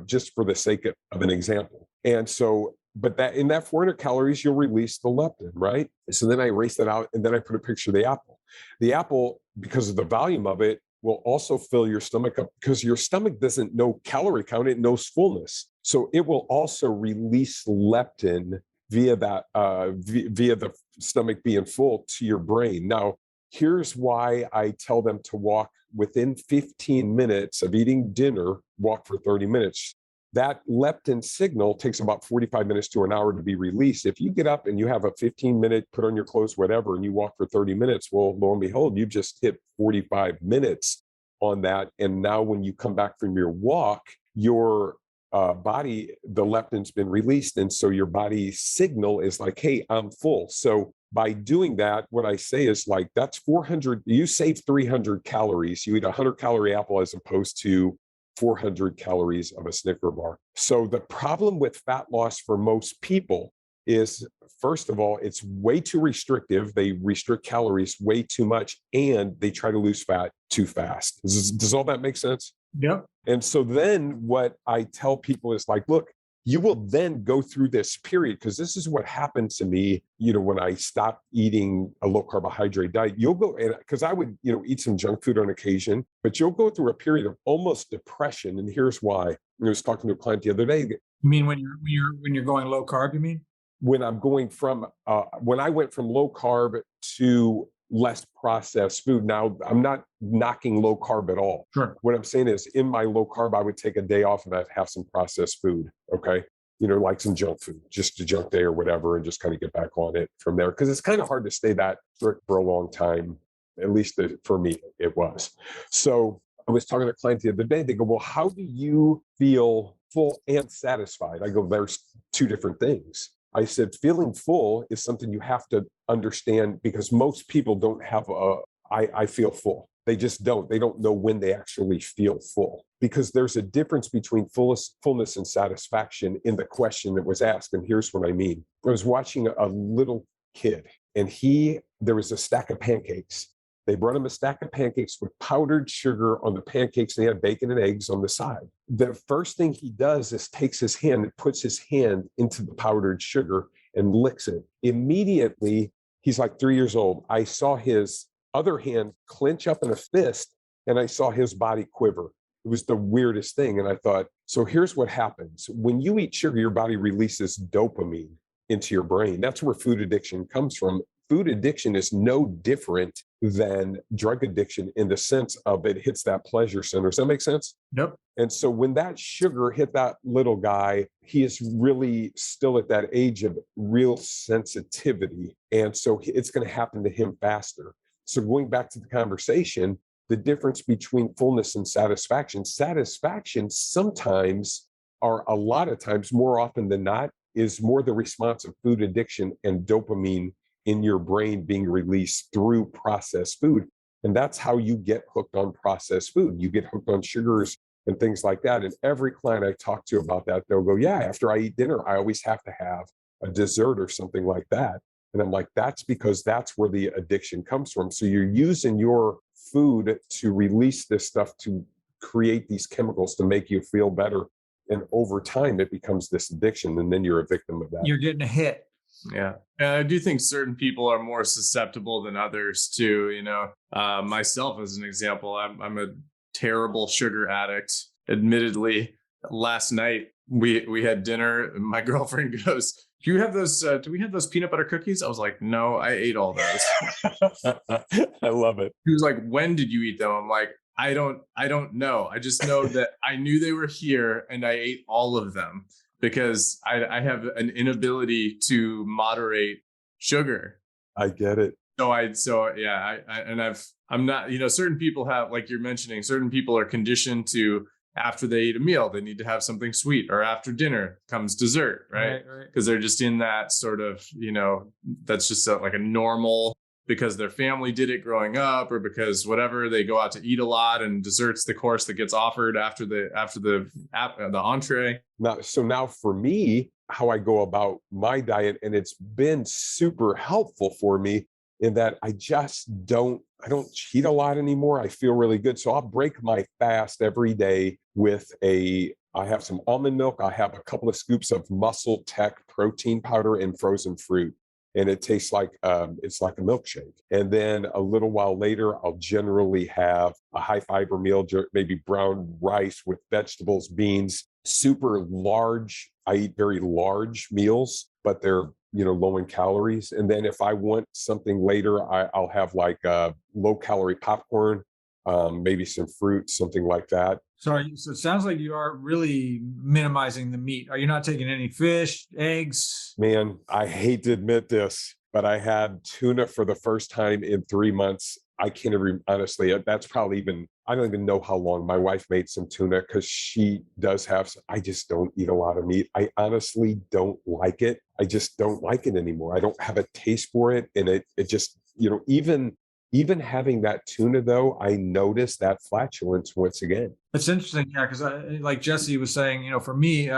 just for the sake of an example. And so, but that in that 400 calories, you'll release the leptin, right? So then I erase that out, and then I put a picture of the apple. The apple, because of the volume of it, will also fill your stomach up, because your stomach doesn't know calorie count, it knows fullness. So it will also release leptin via the stomach being full to your brain. Now, here's why I tell them to walk within 15 minutes of eating dinner, walk for 30 minutes. That leptin signal takes about 45 minutes to an hour to be released. If you get up and you have a 15-minute, put on your clothes, whatever, and you walk for 30 minutes, well, lo and behold, you've just hit 45 minutes on that. And now when you come back from your walk, your body, the leptin's been released. And so your body's signal is like, hey, I'm full. So by doing that, what I say is, like, that's 400, you save 300 calories. You eat a 100-calorie apple as opposed to 400 calories of a Snicker bar. So the problem with fat loss for most people is, first of all, it's way too restrictive. They restrict calories way too much, and they try to lose fat too fast. Does all that make sense? Yep. And so then what I tell people is, like, look, you will then go through this period, because this is what happened to me, when I stopped eating a low carbohydrate diet. You'll go, and because I would, eat some junk food on occasion, but you'll go through a period of almost depression. And here's why. I was talking to a client the other day. You mean when you're going low carb, you mean? When I went from low carb to less processed food. Now, I'm not knocking low carb at all. Sure. What I'm saying is, in my low carb, I would take a day off and I'd have some processed food. Okay. like some junk food, just a junk day or whatever, and just kind of get back on it from there. Because it's kind of hard to stay that strict for a long time. At least for me, it was. So I was talking to a client the other day. They go, well, how do you feel full and satisfied? I go, there's two different things. I said, feeling full is something you have to understand, because most people don't have I feel full. They just don't. They don't know when they actually feel full, because there's a difference between fullness and satisfaction in the question that was asked. And here's what I mean. I was watching a little kid, and there was a stack of pancakes. They brought him a stack of pancakes with powdered sugar on the pancakes, and they had bacon and eggs on the side. The first thing he does is takes his hand and puts his hand into the powdered sugar and licks it. Immediately, he's like 3 years old. I saw his other hand clench up in a fist, and I saw his body quiver. It was the weirdest thing. And I thought, so here's what happens. When you eat sugar, your body releases dopamine into your brain. That's where food addiction comes from. Food addiction is no different than drug addiction in the sense of it hits that pleasure center. Does that make sense? Nope. And so when that sugar hit that little guy, he is really still at that age of real sensitivity. And so it's going to happen to him faster. So going back to the conversation, the difference between fullness and satisfaction sometimes, or a lot of times, more often than not, is more the response of food addiction and dopamine in your brain being released through processed food. And that's how you get hooked on processed food. You get hooked on sugars and things like that. And every client I talk to about that, they'll go, yeah, after I eat dinner, I always have to have a dessert or something like that. And I'm like, that's because that's where the addiction comes from. So you're using your food to release this stuff, to create these chemicals to make you feel better. And over time, it becomes this addiction. And then you're a victim of that. You're getting a hit. Yeah. And I do think certain people are more susceptible than others too. Myself as an example, I'm a terrible sugar addict. Admittedly, last night we had dinner and my girlfriend goes, do we have those peanut butter cookies? I was like, no, I ate all those. I love it. He was like, when did you eat them? I'm like, I don't know. I just know that I knew they were here and I ate all of them, because I have an inability to moderate sugar. I get it. I'm not, certain people have, like you're mentioning, certain people are conditioned to, after they eat a meal, they need to have something sweet, or after dinner comes dessert, right? Because they're just in that sort of, that's just like a normal, because their family did it growing up, or because whatever, they go out to eat a lot, and dessert's the course that gets offered after the entree. Now for me, how I go about my diet, and it's been super helpful for me in that I don't cheat a lot anymore. I feel really good. So I'll break my fast every day with I have some almond milk. I have a couple of scoops of Muscle Tech protein powder and frozen fruit. And it tastes like it's like a milkshake. And then a little while later, I'll generally have a high fiber meal, maybe brown rice with vegetables, beans, super large. I eat very large meals, but they're low in calories. And then if I want something later, I'll have like low calorie popcorn, maybe some fruit, something like that. So it sounds like you are really minimizing the meat. Are you not taking any fish, eggs? Man, I hate to admit this, but I had tuna for the first time in 3 months. I can't even, honestly, that's probably I don't even know how long. My wife made some tuna because she does I just don't eat a lot of meat. I honestly don't like it. I just don't like it anymore. I don't have a taste for it. And it just, even having that tuna though, I noticed that flatulence once again. It's interesting. Yeah. Cause like Jesse was saying, for me,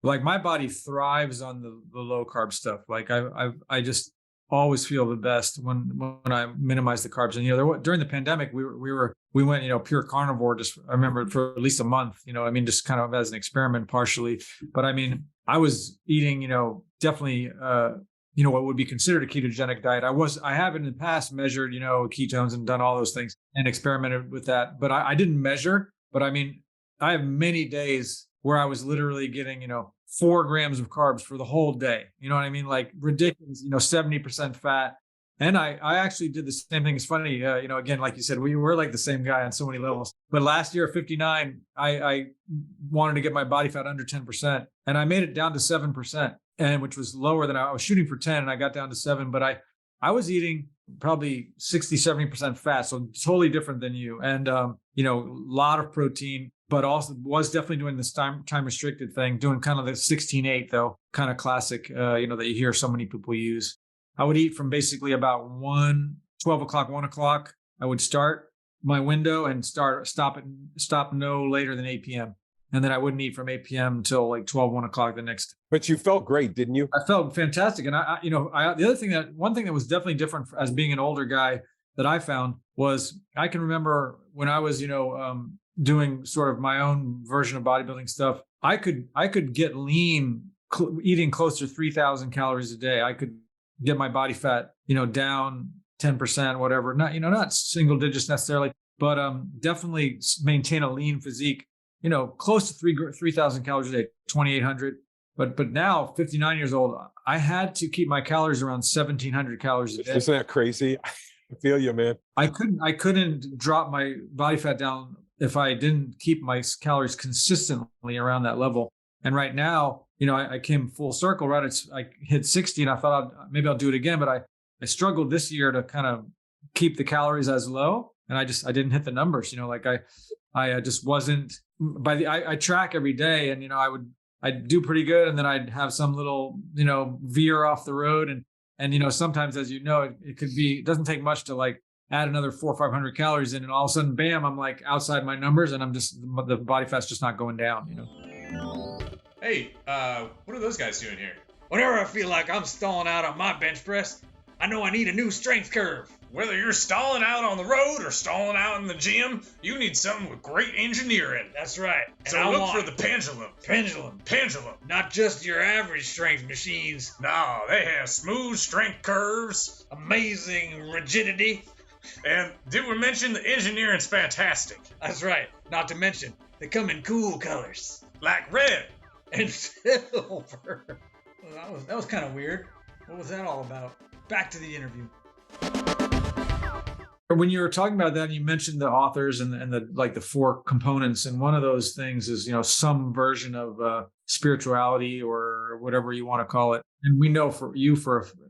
like my body thrives on the low carb stuff. Like I just always feel the best when I minimize the carbs. And during the pandemic, we went pure carnivore. Just I remember for at least a month. Just kind of as an experiment, partially. But I was eating definitely what would be considered a ketogenic diet. I have in the past measured ketones and done all those things and experimented with that. But I didn't measure. But I have many days where I was literally getting 4 grams of carbs for the whole day. You know what I mean? Like ridiculous, 70% fat. And I actually did the same thing. It's funny, again, like you said, we were like the same guy on so many levels. But last year at 59, I wanted to get my body fat under 10%, and I made it down to 7%, and which was lower than I was shooting for 10, and I got down to 7. But I was eating probably 60, 70% fat, so totally different than you. And a lot of protein, but also was definitely doing this time restricted thing, doing kind of the 16-8 though, kind of classic, that you hear so many people use. I would eat from basically about 12 o'clock, 1 o'clock. I would start my window and stop no later than 8 p.m. And then I wouldn't eat from 8 p.m. until like 12, 1 o'clock the next day. But you felt great, didn't you? I felt fantastic. And one thing that was definitely different as being an older guy that I found was I can remember when I was, doing sort of my own version of bodybuilding stuff, I could get lean eating close to 3,000 calories a day. I could get my body fat, down 10%, whatever. Not single digits necessarily, but definitely maintain a lean physique, close to 3,000 calories a day, 2,800. But now, 59 years old, I had to keep my calories around 1,700 calories a day. Isn't that crazy? I feel you, man. I couldn't drop my body fat down if I didn't keep my calories consistently around that level. And right now, I came full circle, right? I hit 60 and I thought maybe I'll do it again, but I struggled this year to kind of keep the calories as low. And I didn't hit the numbers, I just wasn't I track every day, and, I'd do pretty good. And then I'd have some little, veer off the road. And sometimes, as it doesn't take much to like add another 400 or 500 calories in, and all of a sudden, bam, I'm like outside my numbers, and the body fat's just not going down, Hey, what are those guys doing here? Whenever I feel like I'm stalling out on my bench press, I know I need a new strength curve. Whether you're stalling out on the road or stalling out in the gym, you need something with great engineering. That's right. And So I look want for the pendulum. pendulum. Pendulum. Not just your average strength machines. No, they have smooth strength curves. Amazing rigidity. And did we mention the engineering's fantastic? That's right. Not to mention, they come in cool colors. Like red. And silver. Well, that was kind of weird. What was that all about? Back to the interview. When you were talking about that, you mentioned the authors and the 4 components, and one of those things is some version of spirituality or whatever you want to call it. And we know for you,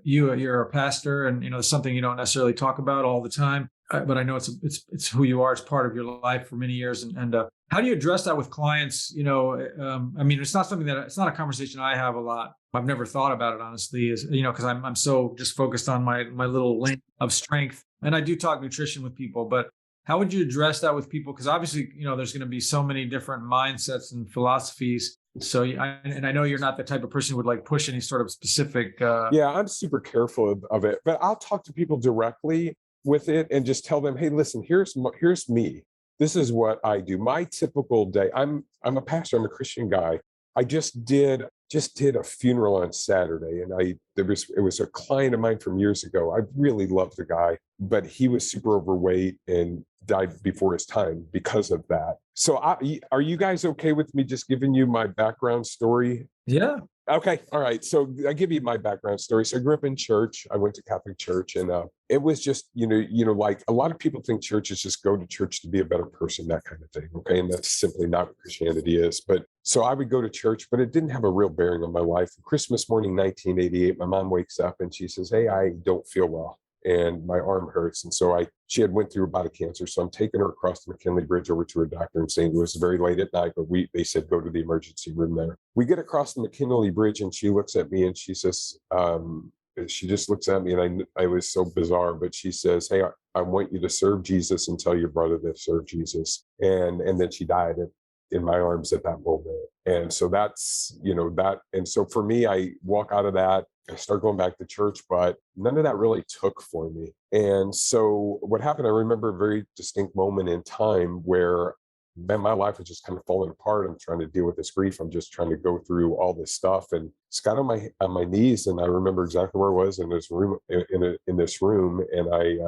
you're a pastor, and it's something you don't necessarily talk about all the time. But I know it's who you are. It's part of your life for many years. And how do you address that with clients? It's not something it's not a conversation I have a lot. I've never thought about it, honestly, because I'm so just focused on my little lane of strength. And I do talk nutrition with people, but how would you address that with people? Because obviously, there's going to be so many different mindsets and philosophies. So, I know you're not the type of person who would like push any sort of specific. Yeah, I'm super careful of it, but I'll talk to people directly with it and just tell them, hey, listen, here's me. This is what I do. My typical day. I'm a pastor. I'm a Christian guy. I just did a funeral on Saturday, and it was a client of mine from years ago. I really loved the guy, but he was super overweight and died before his time because of that. So are you guys okay with me just giving you my background story? Yeah. Okay. All right. So I give you my background story. So I grew up in church. I went to Catholic church, and it was just, like a lot of people think church is just go to church to be a better person, that kind of thing. Okay. And that's simply not what Christianity is. But so I would go to church, but it didn't have a real bearing on my life. Christmas morning, 1988, my mom wakes up and she says, hey, I don't feel well and my arm hurts. And so she had went through a bout of cancer. So I'm taking her across the McKinney Bridge over to her doctor in St. Louis. Very late at night, but they said, go to the emergency room there. We get across the McKinney Bridge and she looks at me and she says, she just looks at me, and I was so bizarre, but she says, hey, I want you to serve Jesus and tell your brother to serve Jesus. And then she died in my arms at that moment. And so that's, that. And so for me, I walk out of that, I start going back to church, but none of that really took for me. And so what happened, I remember a very distinct moment in time where my life was just kind of falling apart. I'm trying to deal with this grief. I'm just trying to go through all this stuff, and just got on my knees. And I remember exactly where I was in this room, in this room. And I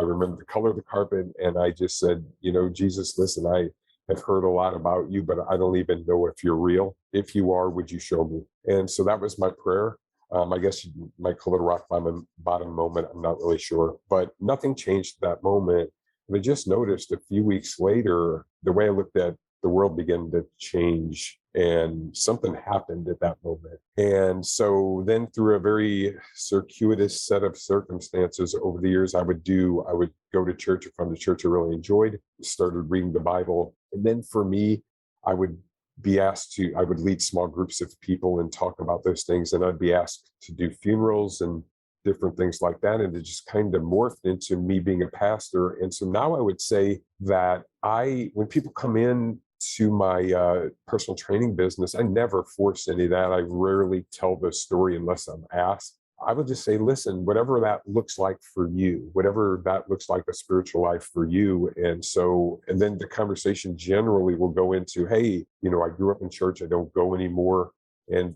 remember the color of the carpet. And I just said, Jesus, listen, I have heard a lot about you, but I don't even know if you're real. If you are, would you show me? And so that was my prayer. I guess you might call it a rock bottom moment. I'm not really sure, but nothing changed at that moment. And I just noticed a few weeks later, the way I looked at the world began to change, and something happened at that moment. And so then through a very circuitous set of circumstances over the years, I would go to church from the church I really enjoyed, started reading the Bible. And then for me, I would I would lead small groups of people and talk about those things. And I'd be asked to do funerals and different things like that. And it just kind of morphed into me being a pastor. And so now I would say that when people come in to my personal training business, I never force any of that. I rarely tell the story unless I'm asked. I would just say, listen, whatever that looks like for you, whatever that looks like a spiritual life for you. And then the conversation generally will go into, hey, I grew up in church, I don't go anymore. And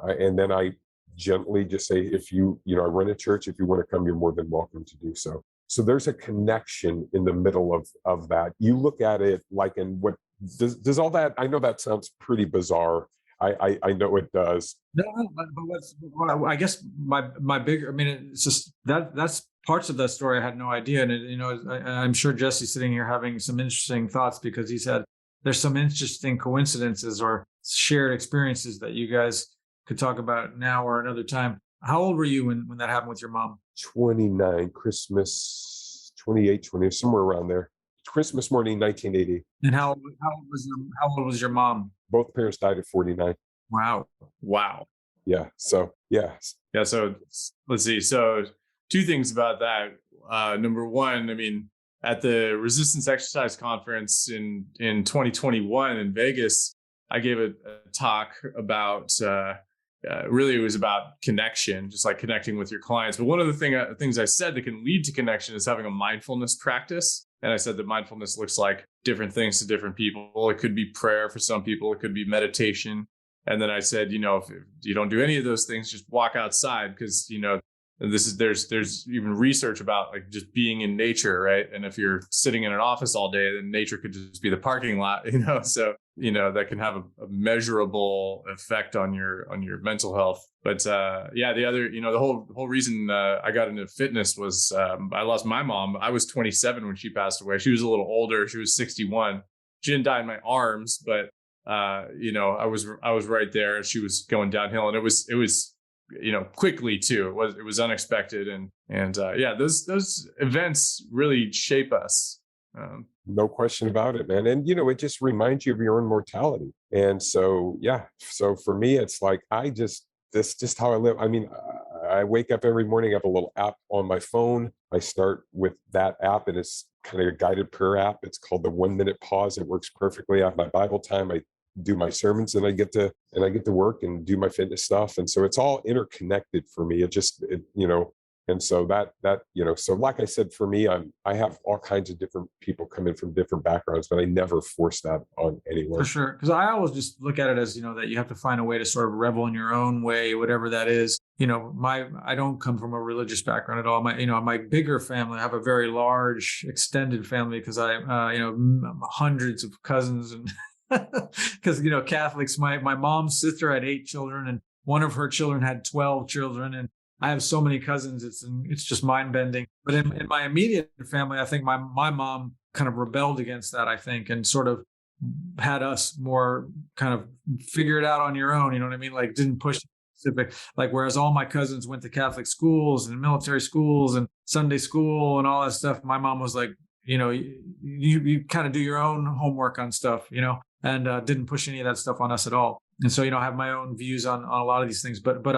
then I gently just say, if I run a church, if you want to come, you're more than welcome to do so. So there's a connection in the middle of that. You look at it like, in what does all that, I know that sounds pretty bizarre. I know it does. No, but I guess my bigger, I mean, it's just that's parts of that story I had no idea. And, I'm sure Jesse's sitting here having some interesting thoughts because he said there's some interesting coincidences or shared experiences that you guys could talk about now or another time. How old were you when that happened with your mom? 29, Christmas, 28, 20, somewhere around there. Christmas morning, 1980. And how old was your mom? Both parents died at 49. Wow. Yeah. So, yeah. Yeah. So let's see. So 2 things about that. Number one, I mean, at the Resistance Exercise Conference in 2021 in Vegas, I gave a talk about, really it was about connection, just like connecting with your clients. But one of the things I said that can lead to connection is having a mindfulness practice. And I said that mindfulness looks like different things to different people. It could be prayer for some people. It could be meditation. And then I said, if you don't do any of those things, just walk outside because, there's even research about like just being in nature, right? And if you're sitting in an office all day, then nature could just be the parking lot, so, that can have a measurable effect on your mental health. But the other, the whole reason I got into fitness was I lost my mom. I was 27 when she passed away. She was a little older. She was 61. She didn't die in my arms, but I was right there. She was going downhill, and it was quickly too. It was unexpected, and those events really shape us. No question about it, man. And it just reminds you of your own mortality. And so for me, it's like that's just how I live. I mean, I wake up every morning, I have a little app on my phone. I start with that app, and it's kind of a guided prayer app. It's called the 1 Minute Pause. It works perfectly. I have my Bible time. I do my sermons, and I get to work and do my fitness stuff. And so it's all interconnected for me. And so so like I said, for me, I have all kinds of different people come in from different backgrounds, but I never force that on anyone. For sure. Because I always just look at it as, that you have to find a way to sort of revel in your own way, whatever that is. I don't come from a religious background at all. My bigger family, I have a very large extended family because I, hundreds of cousins and because, Catholics, my mom's sister had 8 children and one of her children had 12 children. And I have so many cousins. It's just mind bending. But in my immediate family, I think my mom kind of rebelled against that, I think, and sort of had us more kind of figure it out on your own. You know what I mean? Like didn't push specific, like, whereas all my cousins went to Catholic schools and military schools and Sunday school and all that stuff. My mom was like, you kind of do your own homework on stuff, and didn't push any of that stuff on us at all. And so, I have my own views on a lot of these things, but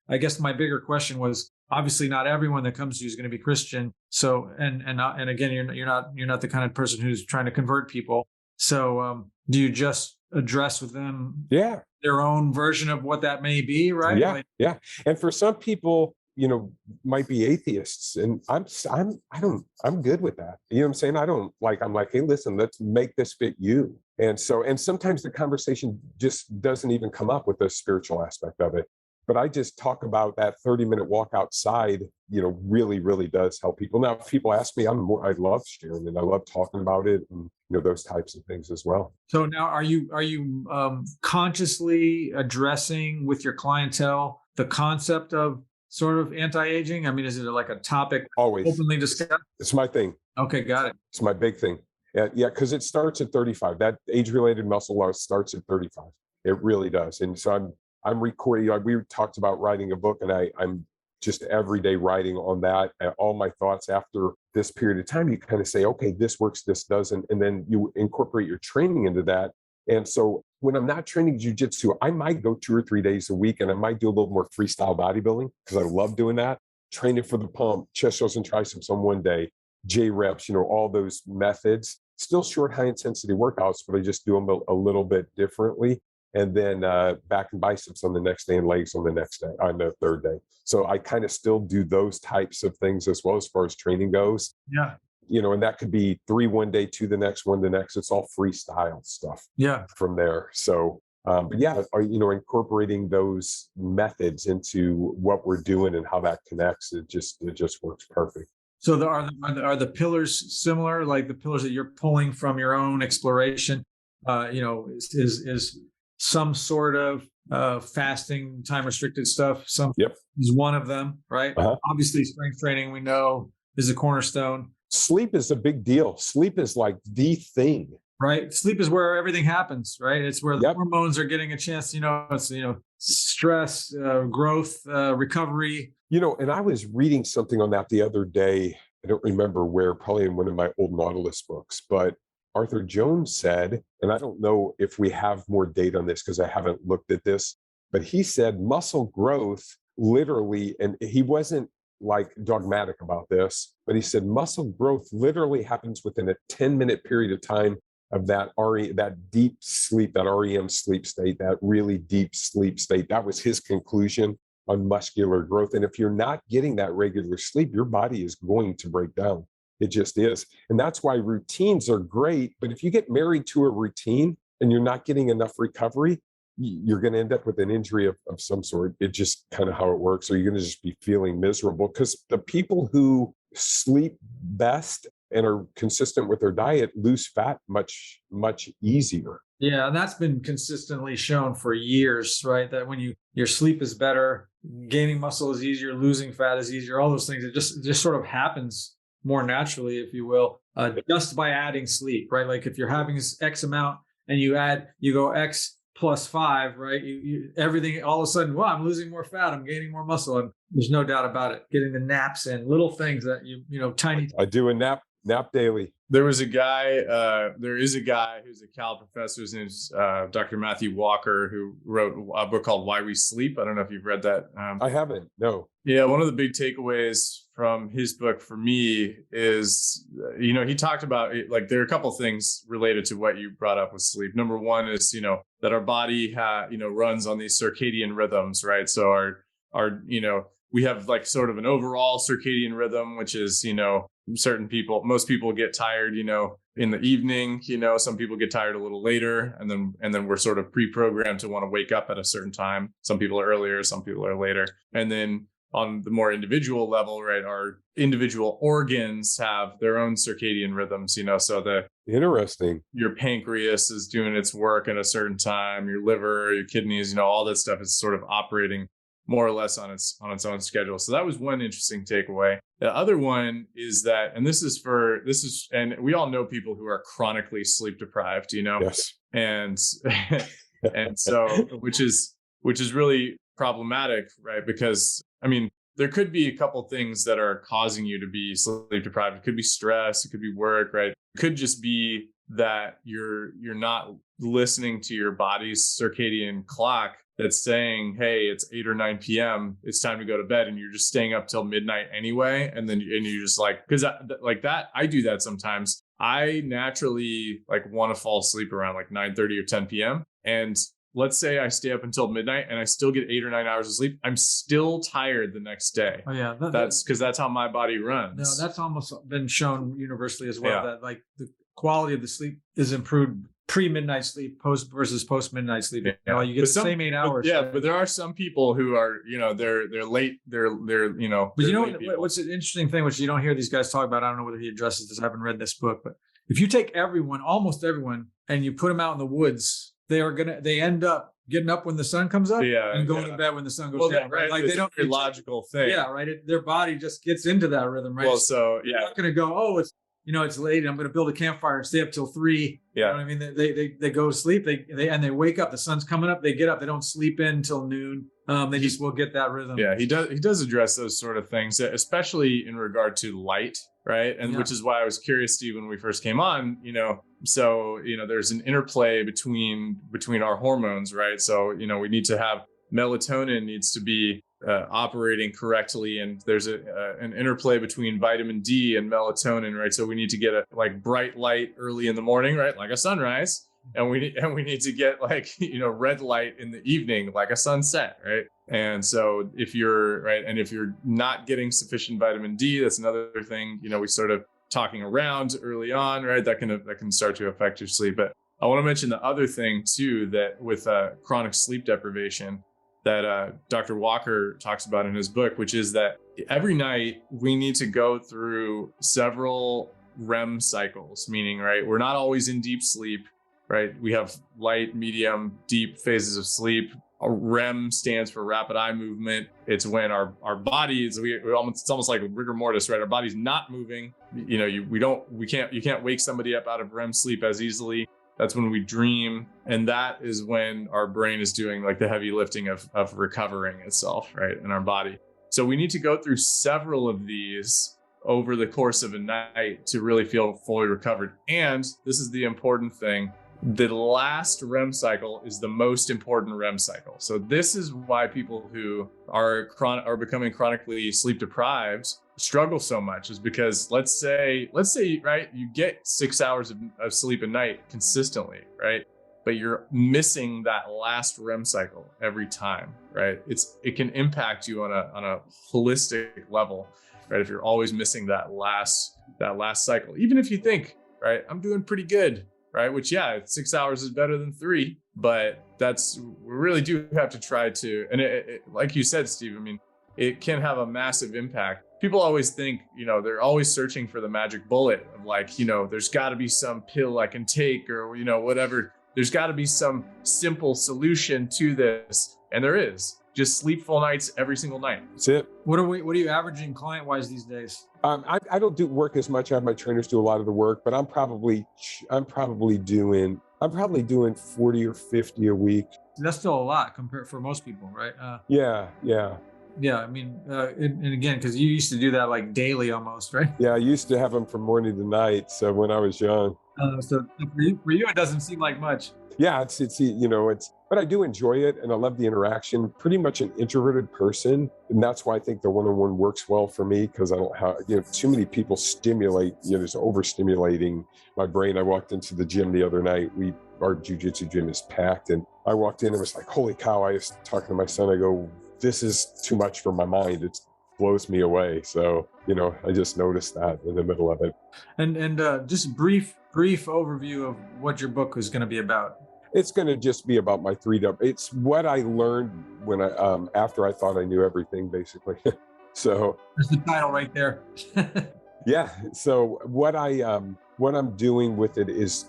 I guess my bigger question was obviously not everyone that comes to you is going to be Christian. So, and again, you're not the kind of person who's trying to convert people. So, do you just address with them their own version of what that may be, right? Yeah. And for some people, might be atheists, and I'm good with that. You know what I'm saying? I'm like, hey, listen, let's make this fit you. And sometimes the conversation just doesn't even come up with the spiritual aspect of it. But I just talk about that 30-minute walk outside, really, really does help people. Now, if people ask me, I love sharing and I love talking about it and, those types of things as well. So now are you consciously addressing with your clientele the concept of sort of anti-aging? I mean, is it like a topic Always. openly discussed? It's my thing. Okay, got it. It's my big thing. Yeah, because it starts at 35. That age-related muscle loss starts at 35. It really does. And so I'm recording. We talked about writing a book, and I'm just every day writing on that. All my thoughts after this period of time, you kind of say, okay, this works, this doesn't, and then you incorporate your training into that. And so when I'm not training jujitsu, I might go 2 or 3 days a week, and I might do a little more freestyle bodybuilding because I love doing that. Training for the pump, chest, shoulders, and triceps on one day, J reps, all those methods. Still short, high intensity workouts, but I just do them a little bit differently. And then back and biceps on the next day and legs on the next day, on the third day. So I kind of still do those types of things as well as far as training goes. Yeah. And that could be 3 one day, 2 the next, 1 the next. It's all freestyle stuff. Yeah. From there. So, but yeah, incorporating those methods into what we're doing and how that connects, it just works perfect. So are the pillars similar, like the pillars that you're pulling from your own exploration? Is some sort of fasting, time restricted stuff? Yep. Is one of them, right? Uh-huh. Obviously, strength training we know is a cornerstone. Sleep is a big deal. Sleep is like the thing. Right. Sleep is where everything happens, right? It's where the Yep. hormones are getting a chance, it's, stress, growth, recovery. And I was reading something on that the other day. I don't remember where, probably in one of my old Nautilus books, but Arthur Jones said, and I don't know if we have more data on this because I haven't looked at this, but he said muscle growth literally, and he wasn't like dogmatic about this, but he said muscle growth literally happens within a 10-minute period of time of that deep sleep, that REM sleep state, that really deep sleep state. That was his conclusion on muscular growth. And if you're not getting that regular sleep, your body is going to break down. It just is. And that's why routines are great. But if you get married to a routine and you're not getting enough recovery, you're going to end up with an injury of some sort. It's just kind of how it works. Or you're going to just be feeling miserable, because the people who sleep best and are consistent with their diet lose fat much, much easier. Yeah, and that's been consistently shown for years, right? That when your sleep is better, gaining muscle is easier, losing fat is easier, all those things. It just sort of happens more naturally, if you will, just by adding sleep, right? Like if you're having X amount and you go X plus 5, right? Everything, all of a sudden, well, I'm losing more fat, I'm gaining more muscle. And there's no doubt about it. Getting the naps in, little things that tiny. I do a nap daily. There is a guy who's a Cal professor. His name's Dr. Matthew Walker, who wrote a book called Why We Sleep. I don't know if you've read that. I haven't, no. Yeah, one of the big takeaways from his book for me is, he talked about like there are a couple of things related to what you brought up with sleep. Number one is, that our body runs on these circadian rhythms, right? So our we have like sort of an overall circadian rhythm, which is, most people get tired, in the evening, some people get tired a little later, and then we're sort of pre-programmed to want to wake up at a certain time. Some people are earlier, some people are later. And then on the more individual level, right, our individual organs have their own circadian rhythms, so Interesting. your pancreas is doing its work at a certain time, your liver, your kidneys, all that stuff is sort of operating more or less on its own schedule. So that was one interesting takeaway. The other one is that, and and we all know people who are chronically sleep deprived, Yes. and so which is really problematic, right? Because there could be a couple things that are causing you to be sleep deprived. It could be stress, it could be work, right? It could just be that you're not listening to your body's circadian clock that's saying, hey, it's 8 or 9 p.m. It's time to go to bed, and you're just staying up till midnight anyway. And you're just like, because like that, I do that sometimes. I naturally want to fall asleep around like 9:30 or 10 p.m. And let's say I stay up until midnight and I still get 8 or 9 hours of sleep. I'm still tired the next day. Oh yeah, that's because that's how my body runs. No, that's almost been shown universally as well. Yeah. That like the quality of the sleep is improved pre-midnight sleep, post post-midnight sleep. Yeah. You get the same 8 hours. But there are some people who are, they're late. They're But what's an interesting thing, which you don't hear these guys talk about, I don't know whether he addresses this, I haven't read this book, but if you take almost everyone, and you put them out in the woods, they end up getting up when the sun comes up Yeah, and going yeah. to bed when the sun goes Well, down. right. Like It's they don't a very logical thing. Yeah, right. Their body just gets into that rhythm, right? Well, so You're yeah, not going to go, oh, it's late. I'm going to build a campfire and stay up till 3. You know yeah. what I mean? They go to sleep. They wake up. The sun's coming up. They get up. They don't sleep in until noon. They just will get that rhythm. Yeah, he does address those sort of things, especially in regard to light, right? And Yeah. which is why I was curious, Steve, when we first came on, so there's an interplay between our hormones, right? So we need to have melatonin needs to be operating correctly, and there's an interplay between vitamin D and melatonin, right? So we need to get a bright light early in the morning, right, like a sunrise, and we need to get red light in the evening, like a sunset, right? And so if you're not getting sufficient vitamin D, that's another thing we sort of talking around early on, right? That can start to affect your sleep. But I want to mention the other thing too, that with chronic sleep deprivation that Dr. Walker talks about in his book, which is that every night we need to go through several REM cycles, meaning, right, we're not always in deep sleep, right? We have light, medium, deep phases of sleep. REM stands for rapid eye movement. It's when our body is, it's almost like rigor mortis, right? Our body's not moving. You can't wake somebody up out of REM sleep as easily. That's when we dream. And that is when our brain is doing the heavy lifting of recovering itself, right, in our body. So we need to go through several of these over the course of a night to really feel fully recovered. And this is the important thing. The last REM cycle is the most important REM cycle. So this is why people who are becoming chronically sleep deprived struggle so much, is because let's say, right, you get 6 hours of sleep a night consistently, right? But you're missing that last REM cycle every time, right? It can impact you on a holistic level, right? If you're always missing that last cycle, even if you think, right, I'm doing pretty good, right? Which, yeah, 6 hours is better than 3, but we really do have to try to, and it, like you said, Steve, I mean, it can have a massive impact. People always think, they're always searching for the magic bullet of there's got to be some pill I can take or, whatever. There's got to be some simple solution to this. And there is. Just sleep full nights every single night. That's it. What are you averaging client-wise these days? I don't do work as much. I have my trainers do a lot of the work, but I'm probably doing 40 or 50 a week. That's still a lot compared for most people, right? Yeah. Yeah, I mean, and again, because you used to do that daily almost, right? Yeah, I used to have them from morning to night. So when I was young. So for you, it doesn't seem like much. Yeah, but I do enjoy it, and I love the interaction. Pretty much an introverted person, and that's why I think the one-on-one works well for me, because I don't have too many people stimulate. There's overstimulating my brain. I walked into the gym the other night. Our jiu-jitsu gym is packed, and I walked in and was like, holy cow! I was talking to my son. I go, this is too much for my mind. It blows me away. So I just noticed that in the middle of it. And just brief overview of what your book is going to be about. It's going to just be about my 3W. It's what I learned when after I thought I knew everything, basically. So there's the title right there. Yeah. So what I'm doing with it is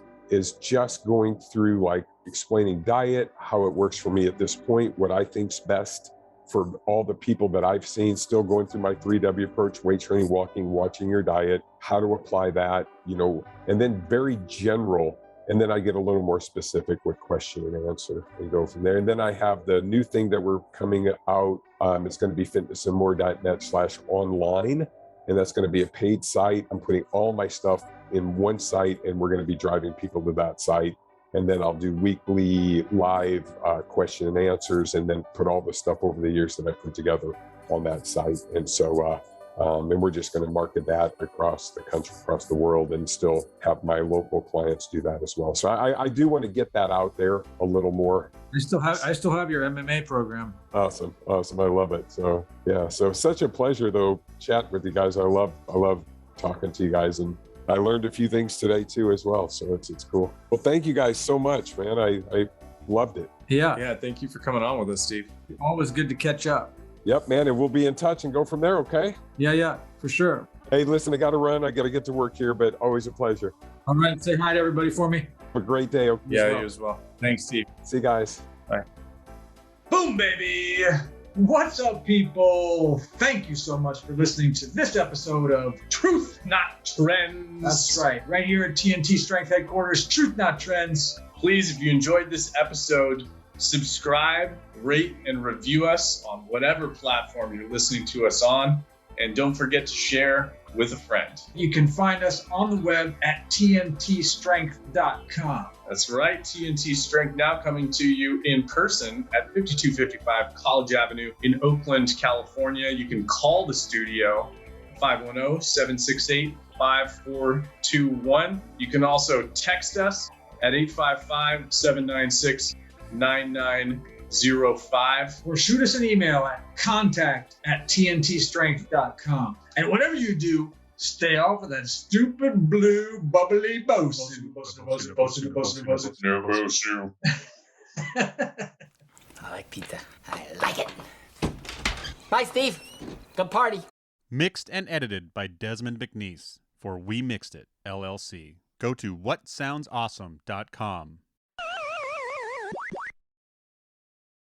just going through explaining diet, how it works for me at this point, what I think's best for all the people that I've seen, still going through my 3W approach: weight training, walking, watching your diet, how to apply that, and then very general. And then I get a little more specific with question and answer and go from there. And then I have the new thing that we're coming out. It's going to be fitnessandmore.net/online. And that's going to be a paid site. I'm putting all my stuff in one site, and we're going to be driving people to that site. And then I'll do weekly live question and answers, and then put all the stuff over the years that I put together on that site. And so, and we're just going to market that across the country, across the world, and still have my local clients do that as well. So I do want to get that out there a little more. I still have your MMA program. Awesome. I love it. So yeah, so such a pleasure though, chatting with you guys. I love talking to you guys, and I learned a few things today too as well. So it's cool. Well, thank you guys so much, man. I loved it. Yeah. Thank you for coming on with us, Steve. Always good to catch up. Yep, man. And we'll be in touch and go from there. Okay. Yeah, for sure. Hey, listen, I got to run. I got to get to work here, but always a pleasure. All right. Say hi to everybody for me. Have a great day. Yeah, you as well. Thanks, Steve. See you guys. Bye. Boom, baby. What's up, people? Thank you so much for listening to this episode of Truth, not trends. That's right here at TNT Strength Headquarters, Truth Not Trends. Please, if you enjoyed this episode, subscribe, rate, and review us on whatever platform you're listening to us on. And don't forget to share with a friend. You can find us on the web at tntstrength.com. That's right, TNT Strength now coming to you in person at 5255 College Avenue in Oakland, California. You can call the studio 510-768-5421. You can also text us at 855-796-9905. Or shoot us an email at contact@tntstrength.com. And whatever you do, stay off of that stupid blue bubbly bosun. No bullshit. I like pizza. I like it. Bye, Steve. Good party. Mixed and edited by Desmond McNeese for We Mixed It, LLC. Go to whatsoundsawesome.com.